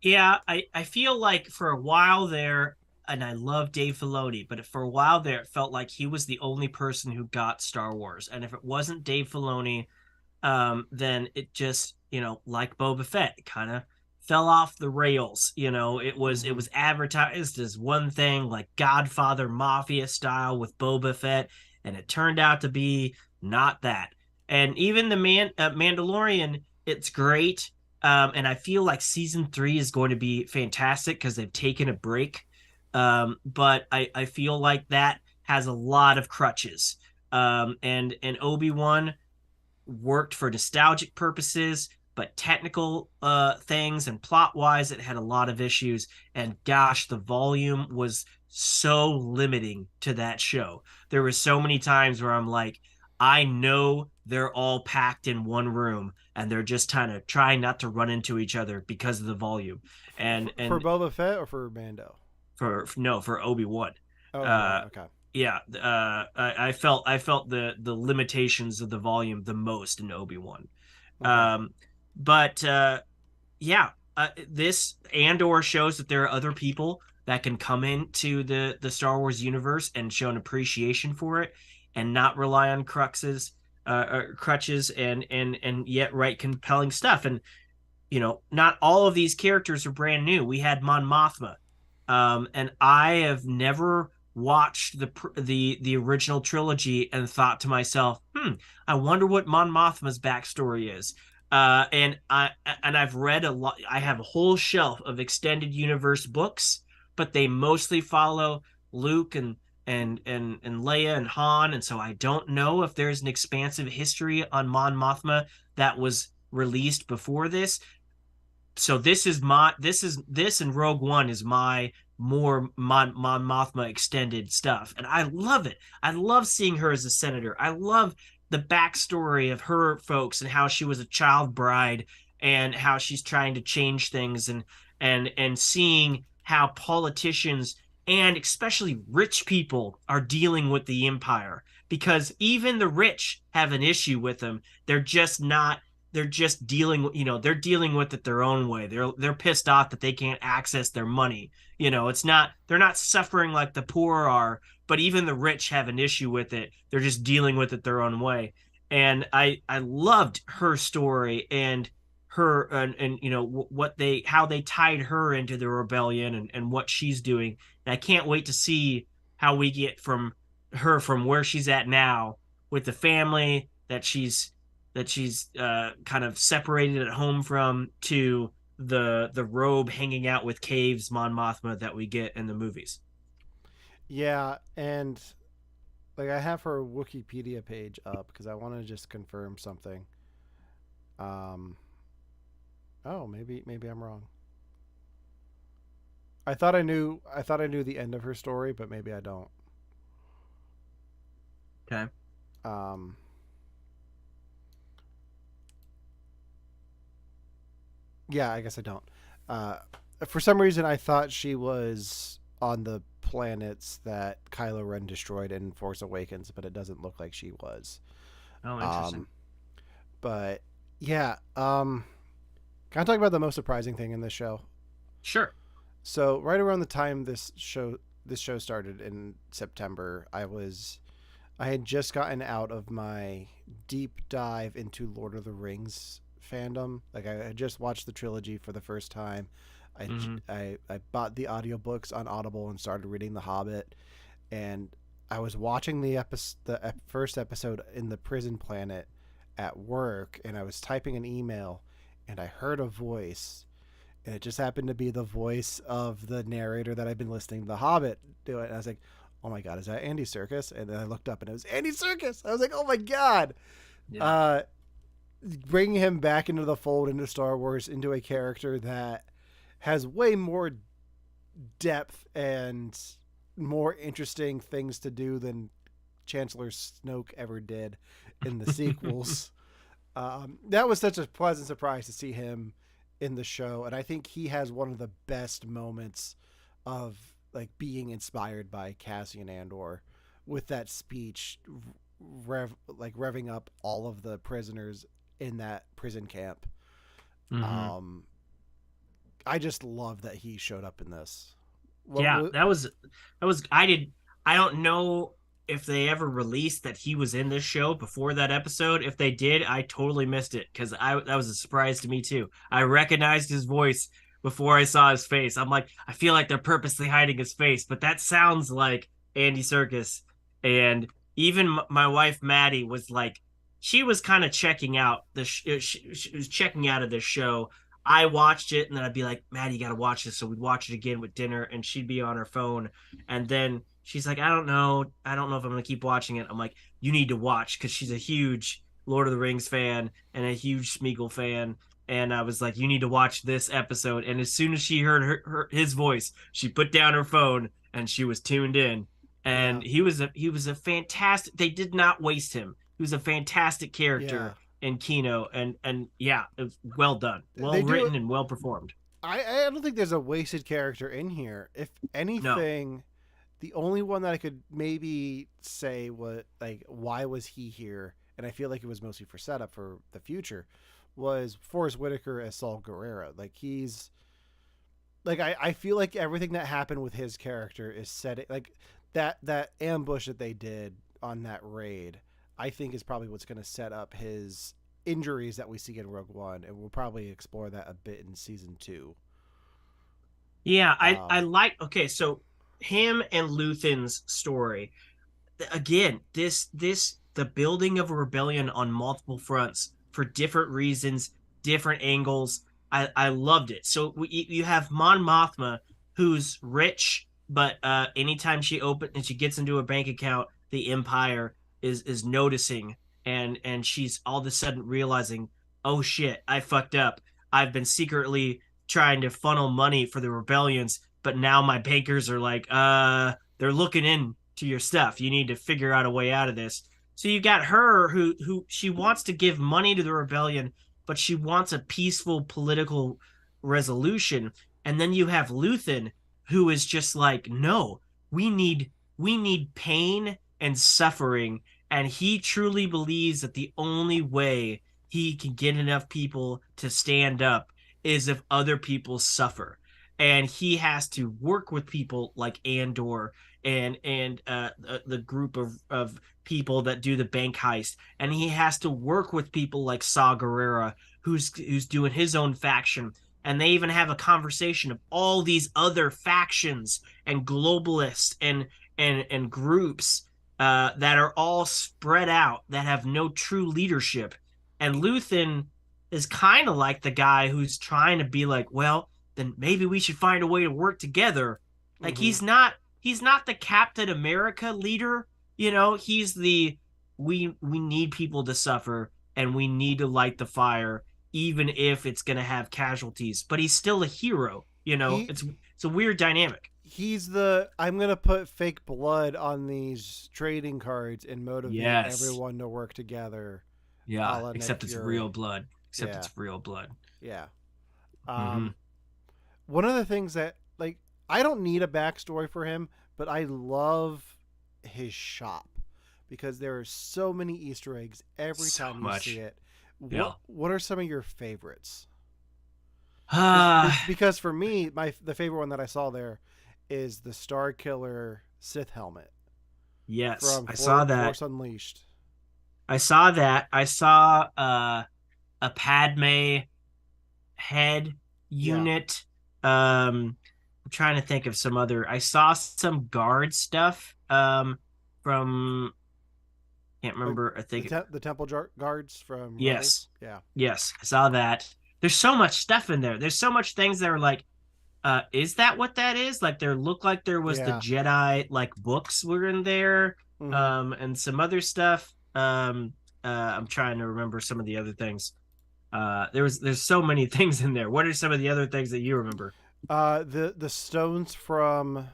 Yeah, I feel like for a while there, and I love Dave Filoni, but for a while there, it felt like he was the only person who got Star Wars. And if it wasn't Dave Filoni, then it just, like Boba Fett, kind of fell off the rails. It Mm-hmm. was advertised as one thing, like Godfather Mafia style with Boba Fett, and it turned out to be not that. And even the Mandalorian, it's great. And I feel like season 3 is going to be fantastic because they've taken a break. But I feel like that has a lot of crutches. And Obi-Wan worked for nostalgic purposes, but technical things and plot wise, it had a lot of issues. And gosh, the volume was so limiting to that show. There were so many times where I'm like, I know they're all packed in one room and they're just kind of trying not to run into each other because of the volume. And For and Boba Fett or for Mando? for no, for Obi-Wan. Obi Wan. Uh Okay. yeah, I felt the limitations of the volume the most in Obi-Wan. Okay. Um, but yeah, this Andor shows that there are other people that can come into the Star Wars universe and show an appreciation for it, and not rely on crutches, and yet write compelling stuff. And not all of these characters are brand new. We had Mon Mothma, and I have never watched the original trilogy and thought to myself, I wonder what Mon Mothma's backstory is. And I've read a lot. I have a whole shelf of extended universe books, but they mostly follow Luke and Leia and Han, and so I don't know if there's an expansive history on Mon Mothma that was released before this. So this and Rogue One is my more Mon Mothma extended stuff, and I love it. I love seeing her as a senator. I love the backstory of her folks and how she was a child bride and how she's trying to change things, and seeing how politicians and especially rich people are dealing with the empire, because even the rich have an issue with them. They're just dealing with, they're dealing with it their own way. They're pissed off that they can't access their money. It's not, they're not suffering like the poor are, but even the rich have an issue with it. They're just dealing with it their own way. And I loved her story and her, and what they how they tied her into the rebellion, and what she's doing. And I can't wait to see how we get from where she's at now with the family that she's kind of separated at home from, to the robe hanging out with caves Mon Mothma that we get in the movies. Yeah, and like I have her Wikipedia page up because I want to just confirm something. Um. Oh, maybe I'm wrong. I thought I knew the end of her story, but maybe I don't. Okay. Um. Yeah, I guess I don't. Uh, for some reason, I thought she was on the planets that Kylo Ren destroyed in Force Awakens, but it doesn't look like she was. Oh, interesting. Um, but yeah, can I talk about the most surprising thing in this show? Sure. So right around the time this show started in September, I had just gotten out of my deep dive into Lord of the Rings fandom. Like I had just watched the trilogy for the first time. I, Mm-hmm. I, I bought the audiobooks on Audible and started reading The Hobbit. And I was watching the first episode in the prison planet at work, and I was typing an email, and I heard a voice, and it just happened to be the voice of the narrator that I've been listening to The Hobbit do it. And I was like, "Oh my god, is that Andy Serkis?" And then I looked up, and it was Andy Serkis. I was like, "Oh my god!" Yeah. Uh, Bringing him back into the fold into Star Wars, into a character that has way more depth and more interesting things to do than Chancellor Snoke ever did in the sequels. That was such a pleasant surprise to see him in the show, and I think he has one of the best moments of like being inspired by Cassian Andor with that speech, revving up all of the prisoners in that prison camp. Hmm. Um, I just love that he showed up in this. Yeah, What that was I don't know if they ever released that he was in this show before that episode. If they did, I totally missed it because I that was a surprise to me too. I recognized his voice before I saw his face. I'm like, I feel like they're purposely hiding his face, but that sounds like Andy Serkis. And even my wife Maddie was like, she was kind of checking out she was checking out of this show. I watched it and then I'd be like, Maddie, you got to watch this. So we'd watch it again with dinner and she'd be on her phone. And then she's like, I don't know. I don't know if I'm going to keep watching it. I'm like, you need to watch because she's a huge Lord of the Rings fan and a huge Smeagol fan. And I was like, you need to watch this episode. And as soon as she heard his voice, she put down her phone and she was tuned in. And Yeah, he was a fantastic. They did not waste him. He was a fantastic yeah. character in Kino, and yeah, it was well done, They well do. written, and well performed. I don't think there's a wasted character in here. If No, anything, the only one that I could maybe say was like, why was he here? And I feel like it was mostly for setup for the future. Was Forrest Whitaker as Saul Guerrero? Like he's like I feel like everything that happened with his character is set like that ambush that they did on that raid. I think is probably what's going to set up his injuries that we see in Rogue One, and we'll probably explore that a bit in season two. yeah, I Um, like. Okay, so him and Luthen's story again, this the building of a rebellion on multiple fronts for different reasons, different angles. I loved it. So you have Mon Mothma, who's rich, but anytime she opens and she gets into a bank account, the Empire is noticing, and she's all of a sudden realizing, oh shit, I fucked up. I've been secretly trying to funnel money for the rebellions, but now my bankers are like, they're looking in to your stuff. You need to figure out a way out of this. So you got her who she wants to give money to the rebellion, but she wants a peaceful political resolution. And then you have Luthen who is just like, no, we need pain and suffering. And he truly believes that the only way he can get enough people to stand up is if other people suffer. And he has to work with people like Andor and the group of people that do the bank heist, and he has to work with people like Saw Gerrera, who's doing his own faction, and they even have a conversation of all these other factions and globalists and groups that are all spread out that have no true leadership. And Luthen is kind of like the guy who's trying to be like, well, then maybe we should find a way to work together. Like mm-hmm. he's not the Captain America leader, he's the we need people to suffer and we need to light the fire even if it's going to have casualties, but he's still a hero, he it's a weird dynamic. he's the I'm gonna put fake blood on these trading cards and motivate Yes. everyone to work together, a Yeah, la Nick except it's real Fury. blood. Except Yeah, it's real blood. yeah. Mhm. Um, One of the things that like I don't need a backstory for him, but I love his shop because there are so many Easter eggs every So time you see much. it. Yeah. What are some of your favorites? Ah, Because for me, the favorite one that I saw there is the Star Killer Sith helmet yes, from I saw that. Force Unleashed. I saw that. I saw a Padme head Yeah, unit. I'm trying to think of some other. I saw some guard stuff. from can't Like remember. I think the temple guards from Rebels. yes, Yeah. yes, I saw that. There's so much stuff in there. There's so much things that are like, is that what that is? Like there looked like there was the Yeah. Jedi like books were in there, Mm-hmm. and some other stuff. I'm trying to remember some of the other things. There's so many things in there. What are some of the other things that you remember? The stones from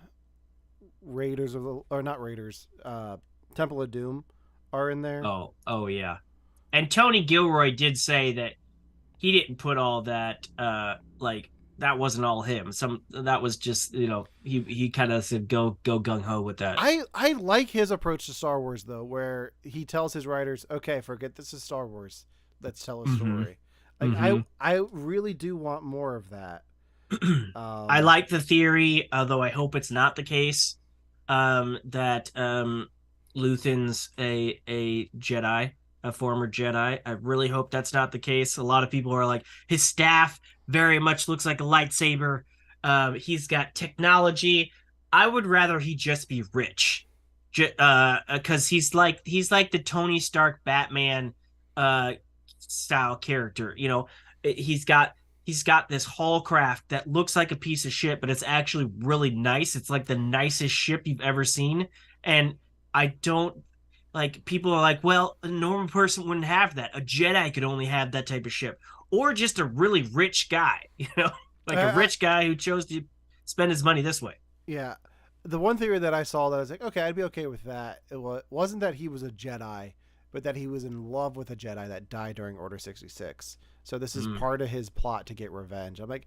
Raiders of the or not Raiders, Temple of Doom are in there. Oh yeah. And Tony Gilroy did say that he didn't put all that like that wasn't all him. Some that was just, he kind of said go gung ho with that. I like his approach to Star Wars though, where he tells his writers, "Okay, forget this is Star Wars. Let's tell a Mhm. story." Like Mhm. I really do want more of that. I Um, like the theory, although I hope it's not the case, that Luthen's a Jedi, a former Jedi. I really hope that's not the case. A lot of people are like, his staff very much looks like a lightsaber. He's got technology. I would rather he just be rich, because he's like the Tony Stark Batman uh style character. He's got he's got this Hallcraft that looks like a piece of shit, but it's actually really nice. It's like the nicest ship you've ever seen. And I don't like people are like, well, a normal person wouldn't have that. A Jedi could only have that type of ship. Or just a really rich guy, like a I, rich guy who chose to spend his money this way. yeah, the one theory that I saw that I was like, okay, I'd be okay with that. Wasn't that he was a Jedi, but that he was in love with a Jedi that died during Order 66. So this is Mm, part of his plot to get revenge. I'm like,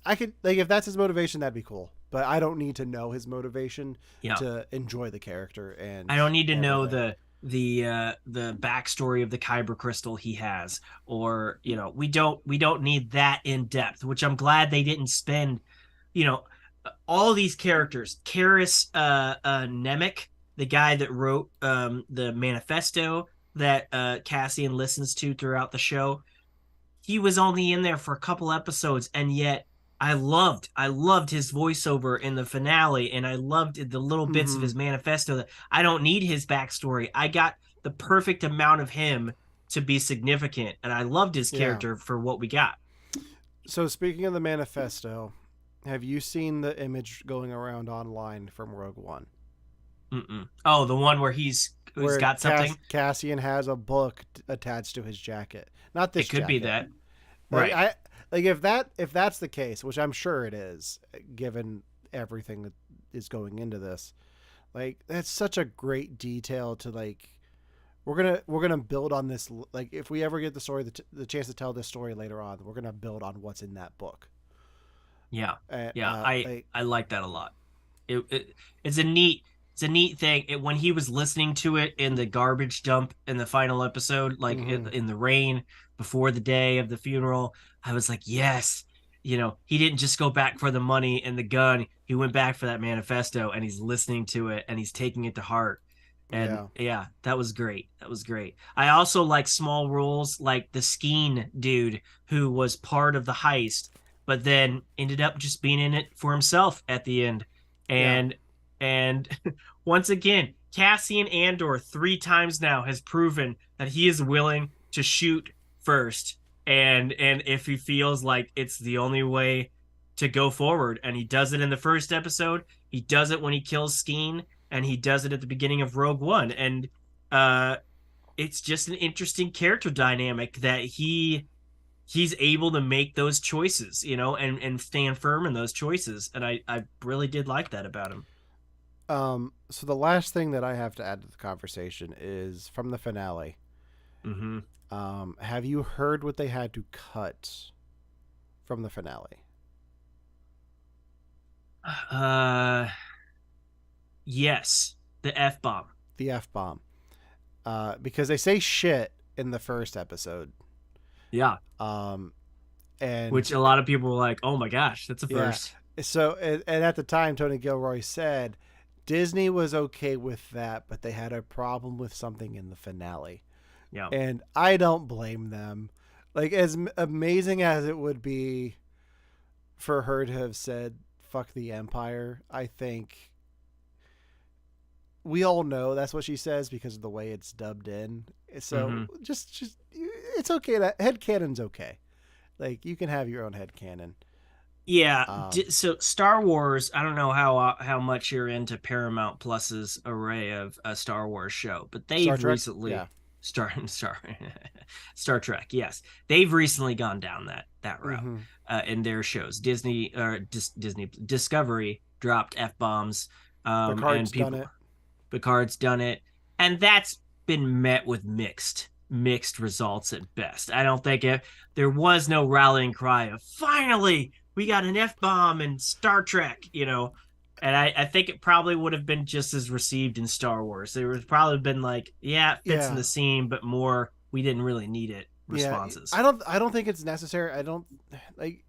I could like if that's his motivation, that'd be cool. But I don't need to know his motivation yeah. to enjoy the character I and don't need to know everything. the backstory of the kyber crystal he has, or we don't need that in depth, which I'm glad they didn't spend, you know all these characters. Karis Nemec, the guy that wrote the manifesto that Cassian listens to throughout the show, he was only in there for a couple episodes, and yet I loved his voiceover in the finale, and I loved the little bits of Mm-hmm. his manifesto. That I don't need his backstory. I got the perfect amount of him to be significant, and I loved his Yeah. character for what we got. So speaking of the manifesto, have you seen the image going around online from Rogue One, Mm-mm. Oh, the one where he's where got something. Cassian has a book attached to his jacket? Not It this could be jacket. that, Like right? I like if that's the case, which I'm sure it is, given everything that is going into this. Like that's such a great detail to like. We're gonna build on this. Like if we ever get the chance to tell this story later on, we're gonna build on what's in that book. Yeah, Uh, yeah. uh, I like, I like that a lot. It it's a neat thing. When he was listening to it in the garbage dump in the final episode, like mm-hmm. in the rain before the day of the funeral, I was like, yes. He didn't just go back for the money and the gun. He went back for that manifesto, and he's listening to it, and he's taking it to heart. And Yeah, yeah, that was great. That was great. I also like small roles like the Skeen dude who was part of the heist, but then ended up just being in it for himself at the end. yeah, And once again, Cassian Andor 3 times now has proven that he is willing to shoot first, and if he feels like it's the only way to go forward, and he does it in the first episode, he does it when he kills Skeen, and he does it at the beginning of Rogue One, and uh, it's just an interesting character dynamic that he's able to make those choices, and stand firm in those choices, and I really did like that about him. So the last thing that I have to add to the conversation is from the finale. Mm-hmm. Have you heard what they had to cut from the finale? Uh, yes, the F bomb. The F bomb. Because they say shit in the first episode. Yeah, Um, which and a lot of people were like, "Oh my gosh, that's a yeah, first." so and at the time, Tony Gilroy said Disney was okay with that, but they had a problem with something in the finale, Yeah, and I don't blame them. Like as amazing as it would be for her to have said "fuck the Empire," I think we all know that's what she says because of the way it's dubbed in. So Mm-hmm. just it's okay. That headcanon's okay. Like you can have your own headcanon. Yeah. Um, So Star Wars, I don't know how much you're into Paramount Plus's array of a Star Wars show, but Star they've Trek, yeah. recently Star Trek. Yes, they've recently gone down that route Mm-hmm. in their shows. Disney Discovery dropped f bombs, and Picard's done people it. Picard's done it, and that's been met with mixed results at best. I don't think there was no rallying cry of finally we got an F bomb in Star Trek, And I think it probably would have been just as received in Star Wars. There would probably been like, yeah, it fits in Yeah, the scene, but more we didn't really need it yeah. responses. I don't think it's necessary. I don't like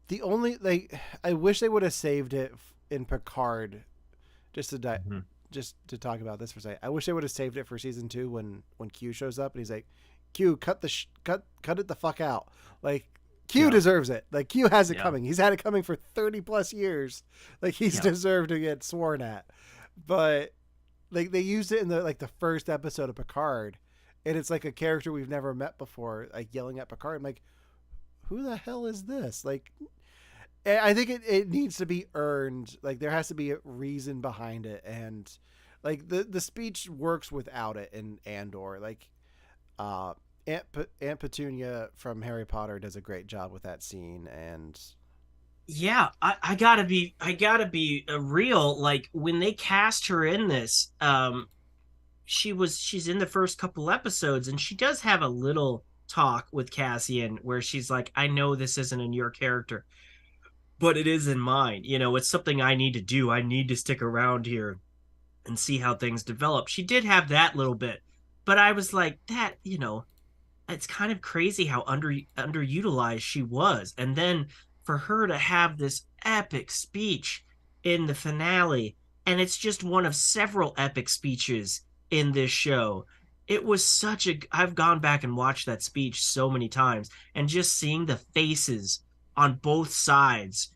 the only like. I wish they would have saved it in Picard just to Mm-hmm. just to talk about this for a second. I wish they would have saved it for season 2 when Q shows up and he's like, "Q, cut it the fuck out." Like Q Yeah, deserves it. Like Q has it yeah, coming. He's had it coming for 30 plus years. Like he's yeah. deserved to get sworn at. But like they used it in the first episode of Picard, and it's like a character we've never met before, like yelling at Picard. I'm like, who the hell is this? Like I think it needs to be earned. Like there has to be a reason behind it, and like the speech works without it in Andor. Like uh, Aunt Petunia from Harry Potter does a great job with that scene, and Yeah, I gotta be real. Like when they cast her in this, she's in the first couple episodes, and she does have a little talk with Cassian where she's like, I know this isn't in your character, but it is in mine. It's something I need to do. I need to stick around here and see how things develop. She did have that little bit, but I was like, it's kind of crazy how underutilized she was. And then for her to have this epic speech in the finale, and it's just one of several epic speeches in this show. It was such a I've gone back and watched that speech so many times, and just seeing the faces on both sides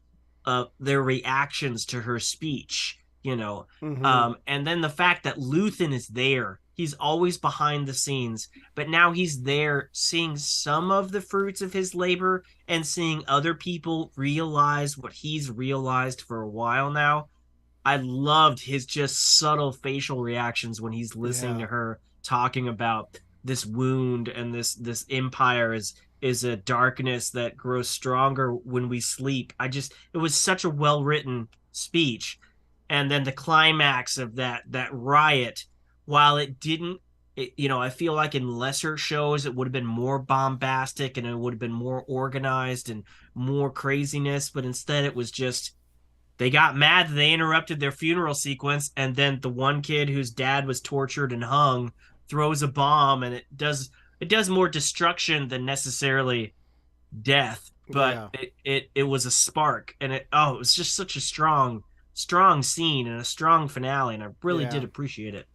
of their reactions to her speech, mm-hmm. and then the fact that Luthen is there. He's always behind the scenes, but now he's there seeing some of the fruits of his labor and seeing other people realize what he's realized for a while now. I loved his just subtle facial reactions when he's listening Yeah, to her talking about this wound and this empire is a darkness that grows stronger when we sleep. It was such a well written speech, and then the climax of that riot, while it didn't. I feel like in lesser shows it would have been more bombastic and it would have been more organized and more craziness, but instead it was just they got mad that they interrupted their funeral sequence, and then the one kid whose dad was tortured and hung throws a bomb, and it does more destruction than necessarily death, but yeah, it was a spark, and it was just such a strong scene and a strong finale, and I really did yeah. appreciate it.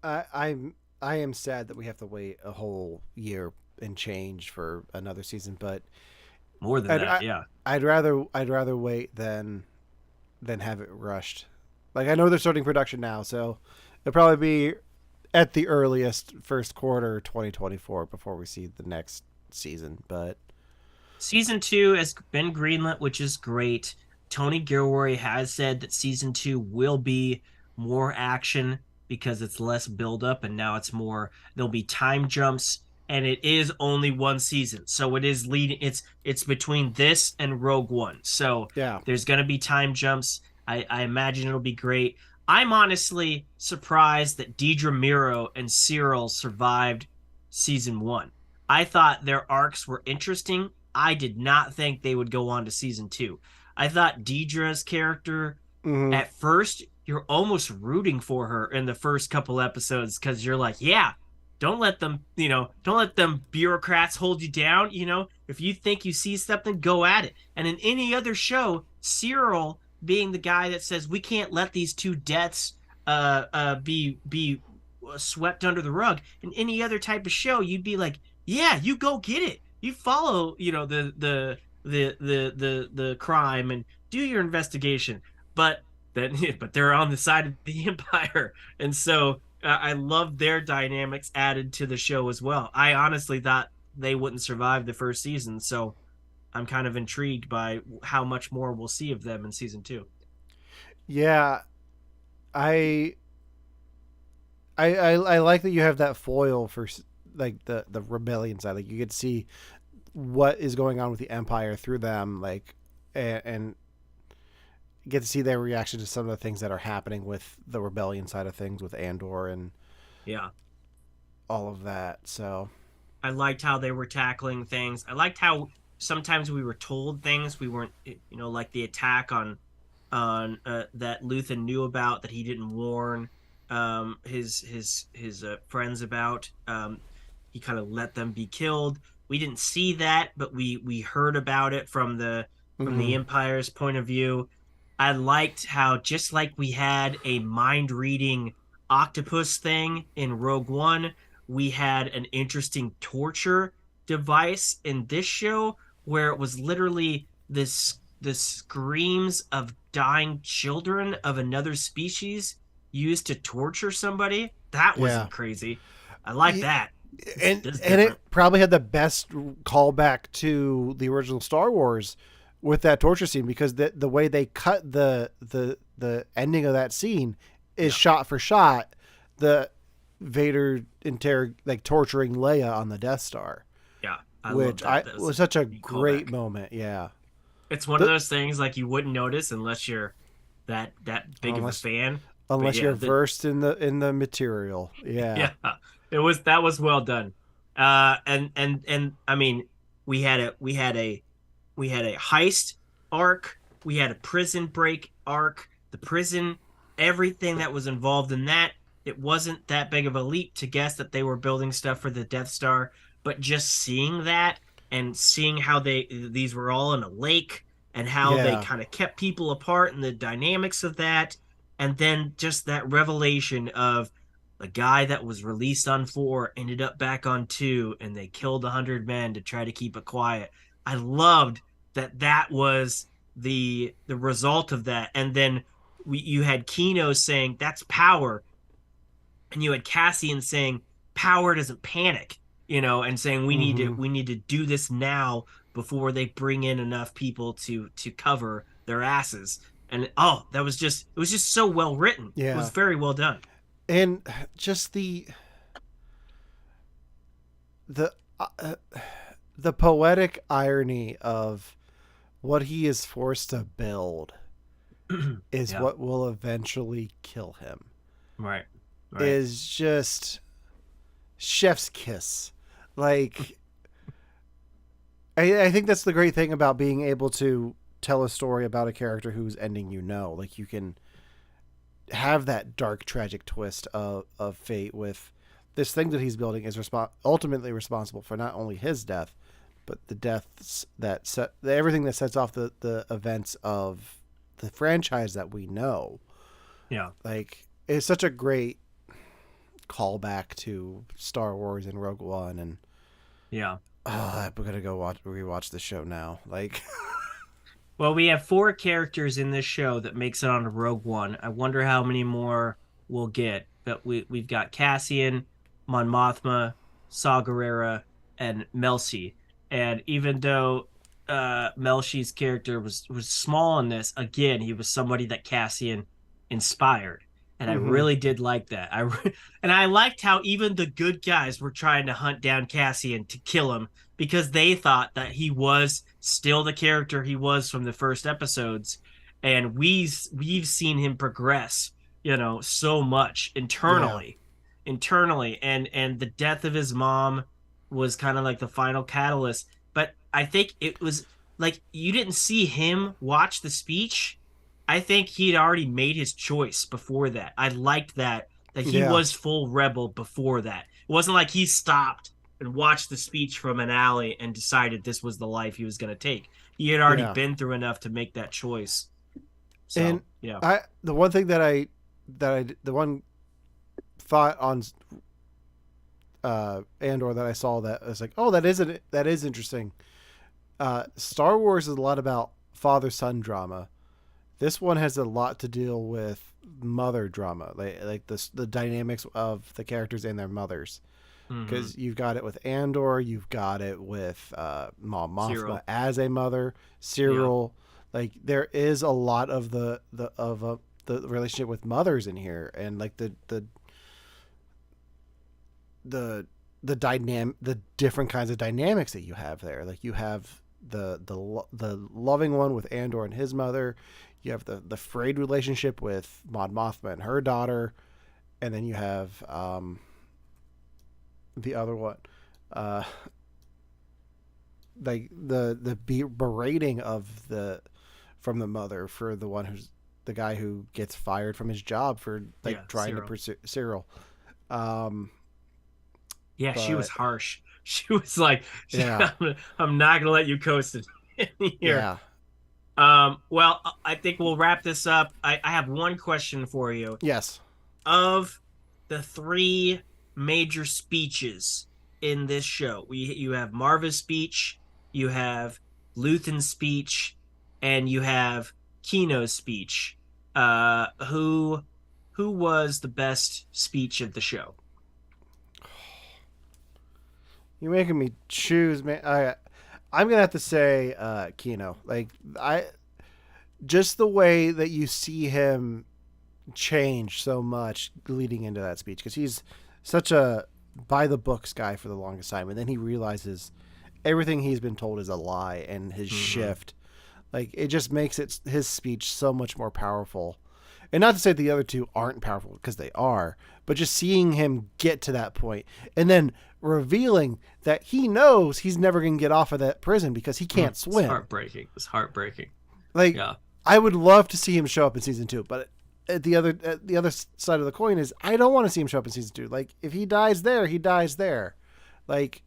I am sad that we have to wait a whole year and change for another season, but More than I'd that, I, yeah. I'd rather wait than have it rushed. Like I know they're starting production now, so it'll probably be at the earliest first quarter 2024 before we see the next season. But Season 2 has been greenlit, which is great. Tony Gilroy has said that season 2 will be more action because it's less buildup, and now there'll be time jumps, and it is only one season. So it is leading it's between this and Rogue One. So yeah, there's gonna be time jumps. I imagine it'll be great. I'm honestly surprised that Deidre Miro and Cyril survived season 1. I thought their arcs were interesting. I did not think they would go on to season 2. I thought Deidre's character, mm-hmm. at first, you're almost rooting for her in the first couple episodes because you're like, yeah, don't let them bureaucrats hold you down. If you think you see something, go at it. And in any other show, Cyril being the guy that says we can't let these two deaths be swept under the rug. In any other type of show, you'd be like, yeah, you go get it. You follow, the crime and do your investigation. But that but they're on the side of the Empire, and so I love their dynamics added to the show as well. I honestly thought they wouldn't survive the first season, so I'm kind of intrigued by how much more we'll see of them in season two. Yeah, I I like that you have that foil for like the rebellion side. Like you get to see what is going on with the Empire through them, like and get to see their reaction to some of the things that are happening with the rebellion side of things with Andor and Yeah. all of that. So I liked how they were tackling things. I liked how sometimes we were told things we weren't, like the attack on that Luthen knew about that he didn't warn his friends about. He kind of let them be killed. We didn't see that, but we heard about it from the mm-hmm. Empire's point of view. I liked how just like we had a mind reading octopus thing in Rogue One, we had an interesting torture device in this show where it was literally the screams of dying children of another species used to torture somebody. That Yeah. wasn't crazy. I like that. That's And it different. probably had the best callback to the original Star Wars with that torture scene because the way they cut the ending of that scene is Yeah, shot for shot the Vader like torturing Leia on the Death Star, yeah, I love which that. I That was was a such a neat great callback. moment. Yeah. It's one of The, those things like you wouldn't notice unless you're that big of a unless fan. But unless you're yeah, versed in the material. Yeah. yeah, that was well done. And I mean, we had a heist arc, we had a prison break arc, the prison, everything that was involved in that. It wasn't that big of a leap to guess that they were building stuff for the Death Star, but just seeing that and seeing how these were all in a lake and how they Yeah. kind of kept people apart and the dynamics of that, and then just that revelation of the guy that was released on 4 ended up back on 2 and they killed 100 men to try to keep it quiet. I loved that was the result of that. And then you had Kino saying that's power, and you had Cassian saying power doesn't panic, and saying we need to Mm-hmm. we need to do this now before they bring in enough people to cover their asses. And oh, it was just so well written. It was Yeah. very well done. And just the uh, the poetic irony of what he is forced to build is Yeah, what will eventually kill him right, right. is just chef's kiss. Like I think that's the great thing about being able to tell a story about a character whose ending you know. Like you can have that dark tragic twist of fate with this thing that he's building is ultimately responsible for not only his death but the deaths that set everything that sets off the events of the franchise that we know. Yeah, Like it's such a great callback to Star Wars and Rogue One, and yeah. I'm gonna go rewatch the show now. Like, Well, we have 4 characters in this show that makes it on to Rogue One. I wonder how many more we'll get. But we've got Cassian, Mon Mothma, Saw Gerrera, and Melshi. And even though Melshi's character was small in this, again, he was somebody that Cassian inspired. And I mm-hmm. really did like that. And I liked how even the good guys were trying to hunt down Cassian to kill him because they thought that he was still the character he was from the first episodes, and we've seen him progress, so much Yeah, internally, and the death of his mom was kind of like the final catalyst. But I think it was like you didn't see him watch the speech. I think he had already made his choice before that. I liked that he yeah, was full rebel before that. It wasn't like he stopped and watched the speech from an alley and decided this was the life he was going to take. He had already yeah. been through enough to make that choice. And So, yeah. the one thing the one thought on Andor that I saw that I was like, oh, that is interesting. Star Wars is a lot about father son drama. This one has a lot to deal with mother drama, like the dynamics of the characters and their mothers. Mm-hmm. Because you've got it with Andor, you've got it with Mom Mothma Zero. as a mother, Yeah. Cyril. Like there is a lot of the relationship with mothers in here, and like the the different kinds of dynamics that you have there. Like you have the loving one with Andor and his mother. You have the frayed relationship with Mon Mothma and her daughter, and then you have the other one, uh, like the berating of the from the mother for the one who's the guy who gets fired from his job for Yeah. like trying to Zero. pursue Cyril. Um, Yeah, she was but harsh. She was like, yeah, I'm not gonna let you coast it in here. yeah, Well, I think we'll wrap this up. I have one question for you. yes. Of the three major speeches in this show, you have Marva's speech, you have Luthen's speech, and you have Kino's speech. Who was the best speech of the show? You're making me choose, man. I'm gonna have to say Kino. Like I just the way that you see him change so much leading into that speech because he's such a by the books guy for the longest time, and then he realizes everything he's been told is a lie, and his Mm-hmm. shift, like it just makes it his speech so much more powerful. And not to say the other two aren't powerful because they are, but just seeing him get to that point and then revealing that he knows he's never going to get off of that prison because he can't It's swim. heartbreaking. It's heartbreaking. Like Yeah. I would love to see him show up in season 2, but at the other side of the coin is I don't want to see him show up in season 2. Like if he dies there, he dies there. Like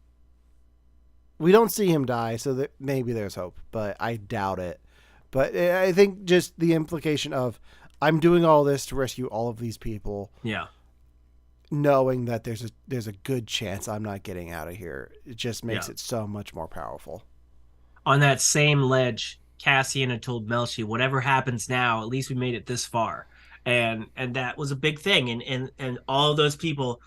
we don't see him die, so that maybe there's hope, but I doubt it. But I think just the implication of I'm doing all this to rescue all of these people, Yeah. knowing that there's a good chance I'm not getting out of here. It just makes Yeah. it so much more powerful. On that same ledge, Cassian had told Melchi, "Whatever happens now, at least we made it this far," and that was a big thing. And all of those people,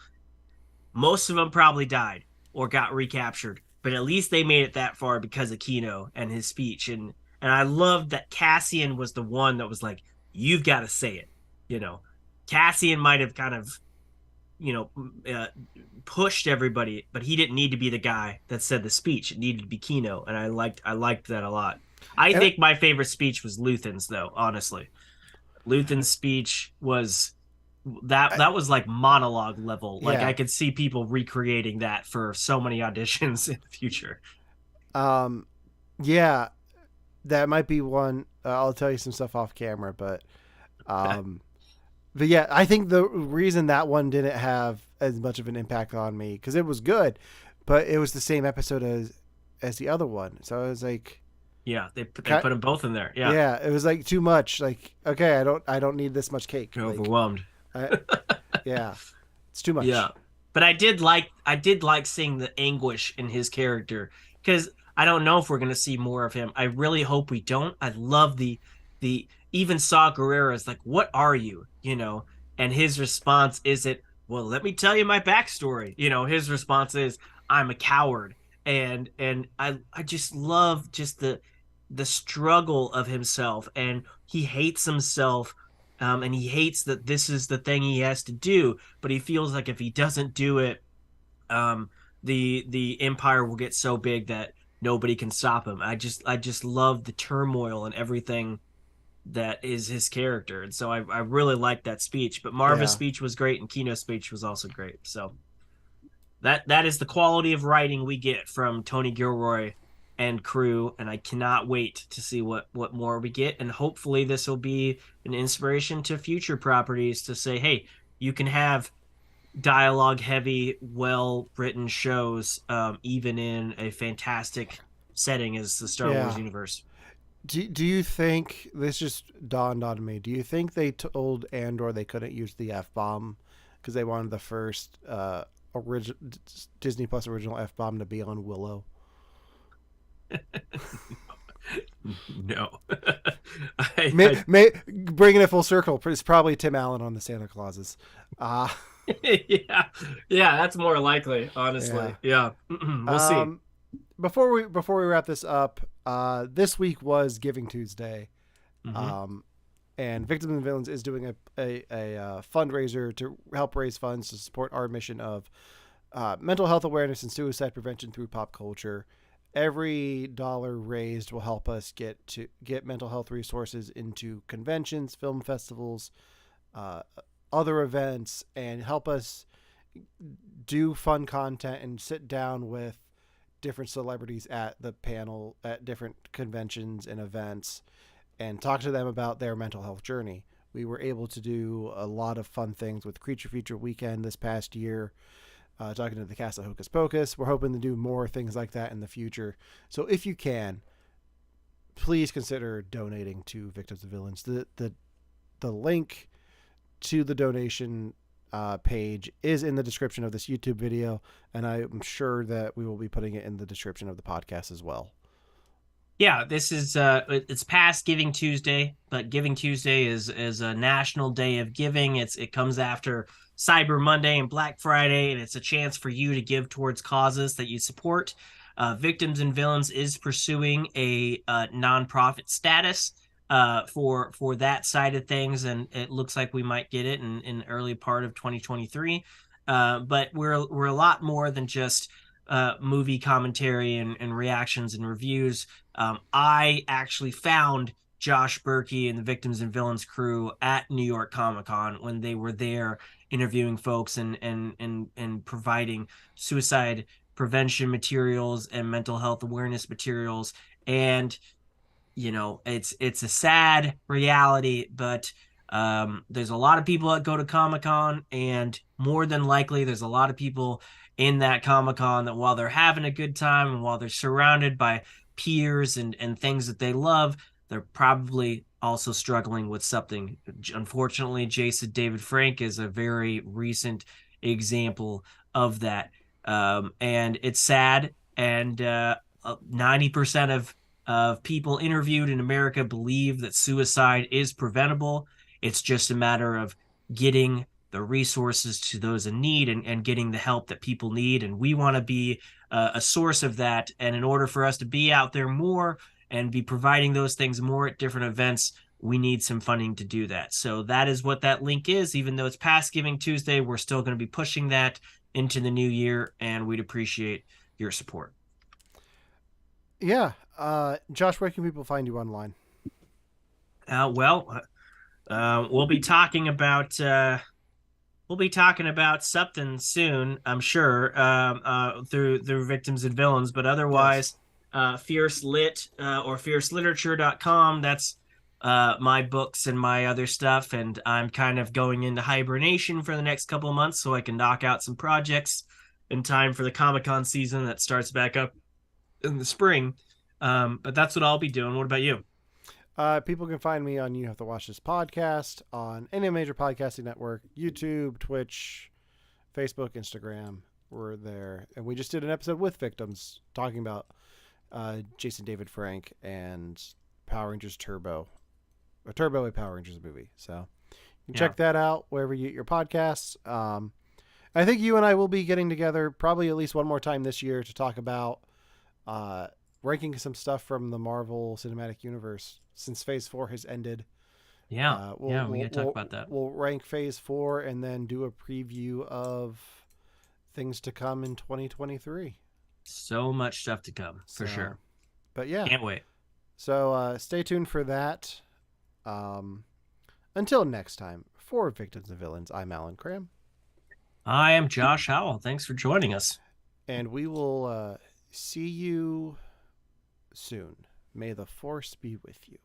most of them probably died or got recaptured, but at least they made it that far because of Kino and his speech. And I loved that Cassian was the one that was like, "You've got to say it." You know, Cassian might have kind of you know uh, pushed everybody, but he didn't need to be the guy that said the speech. It needed to be Kino, and I liked that a lot. I And think my favorite speech was Luthen's, though. Honestly, Luthen's speech was I, that was like monologue level. Like I yeah, could see people recreating that for so many auditions in the future. um, yeah, that might be one. I'll tell you some stuff off camera, um, but yeah, I think the reason that one didn't have as much of an impact on me because it was good, but it was the same episode as the other one. So I was like, Yeah, they put them both in there. Yeah, yeah, it was like too much. Like, okay, I don't need this much cake. you're Like, overwhelmed. I, yeah, it's too Yeah. much. But I did like seeing the anguish in his character because I don't know if we're gonna see more of him. I really hope we don't. I love the even Saw Gerrera is like, "What are you?" And his response isn't, "Well, let me tell you my backstory." His response is, "I'm a coward." And I just love just the struggle of himself, and he hates himself, and he hates that this is the thing he has to do, but he feels like if he doesn't do it, um, the empire will get so big that nobody can stop him. I just love the turmoil and everything that is his character, and so I really like that speech. But Marva's Yeah, speech was great, and Kino's speech was also great. So that is the quality of writing we get from Tony Gilroy and crew, and I cannot wait to see what more we get. And hopefully this will be an inspiration to future properties to say, hey, you can have dialogue heavy, well written shows, even in a fantastic setting as the Star Wars yeah. universe. Do you think this just dawned on me? Do you think they told Andor they couldn't use the F bomb because they wanted the first original Disney Plus original F bomb to be on Willow? No. May, may bringing it full circle. It's probably Tim Allen on the Santa Clauses. Uh Yeah, yeah, that's more likely, yeah. honestly. Yeah, we'll see. Um, before we wrap this up, this week was Giving Tuesday. Hmm. Um, and Victims and Villains is doing a fundraiser to help raise funds to support our mission of mental health awareness and suicide prevention through pop culture. Every dollar raised will help us get mental health resources into conventions, film festivals, uh, other events, and help us do fun content and sit down with different celebrities at the panel at different conventions and events and talk to them about their mental health journey. We were able to do a lot of fun things with Creature Feature Weekend this past year, talking to the cast of Hocus Pocus. We're hoping to do more things like that in the future. So if you can, please consider donating to Victims and Villains. The link to the donation page is in the description of this YouTube video, and I'm sure that we will be putting it in the description of the podcast as well. Yeah, this is it's past Giving Tuesday, but Giving Tuesday is a national day of giving. It comes after Cyber Monday and Black Friday, and it's a chance for you to give towards causes that you support. Victims and Villains is pursuing a nonprofit status for that side of things, and it looks like we might get it in early part of 2023. But we're a lot more than just movie commentary and reactions and reviews. I actually found Josh Berkey and the Victims and Villains crew at New York Comic Con when they were there interviewing folks and providing suicide prevention materials and mental health awareness materials. And it's a sad reality, but there's a lot of people that go to Comic-Con, and more than likely there's a lot of people in that Comic-Con that while they're having a good time and while they're surrounded by peers and things that they love, they're probably also struggling with something. Unfortunately, Jason David Frank is a very recent example of that. And it's sad, and 90% of people interviewed in America believe that suicide is preventable. It's just a matter of getting the resources to those in need and getting the help that people need. And we want to be a source of that. And in order for us to be out there more and be providing those things more at different events, we need some funding to do that. So that is what that link is. Even though it's past Giving Tuesday, we're still going to be pushing that into the new year, and we'd appreciate your support. Yeah. Josh, where can people find you online? Well, we'll be talking about something soon, I'm sure, through Victims and Villains. But Yes. otherwise, Fierce Lit or fierceliterature.com. That's my books and my other stuff. And I'm kind of going into hibernation for the next couple of months so I can knock out some projects in time for the Comic-Con season that starts back up in the spring. But that's what I'll be doing. What about you? People can find me on You Have to Watch This podcast on any major podcasting network, YouTube, Twitch, Facebook, Instagram. We're there. And we just did an episode with Victims talking about Jason David Frank and Power Rangers Turbo. A Turbo, a Power Rangers movie. So you can Yeah. check that out wherever you get your podcasts. I think you and I will be getting together probably at least one more time this year to talk about uh, ranking some stuff from the Marvel Cinematic Universe since Phase 4 has ended. Yeah. We'll, Yeah. We got we'll to talk we'll about that. we'll rank Phase 4 and then do a preview of things to come in 2023. So much stuff to come for So, sure. but yeah, Can't wait. so stay tuned for that. Um, until next time, for Victims and Villains, I'm Alan Cram, I am Josh Howell. Thanks for joining us. and we will see you soon. May the Force be with you.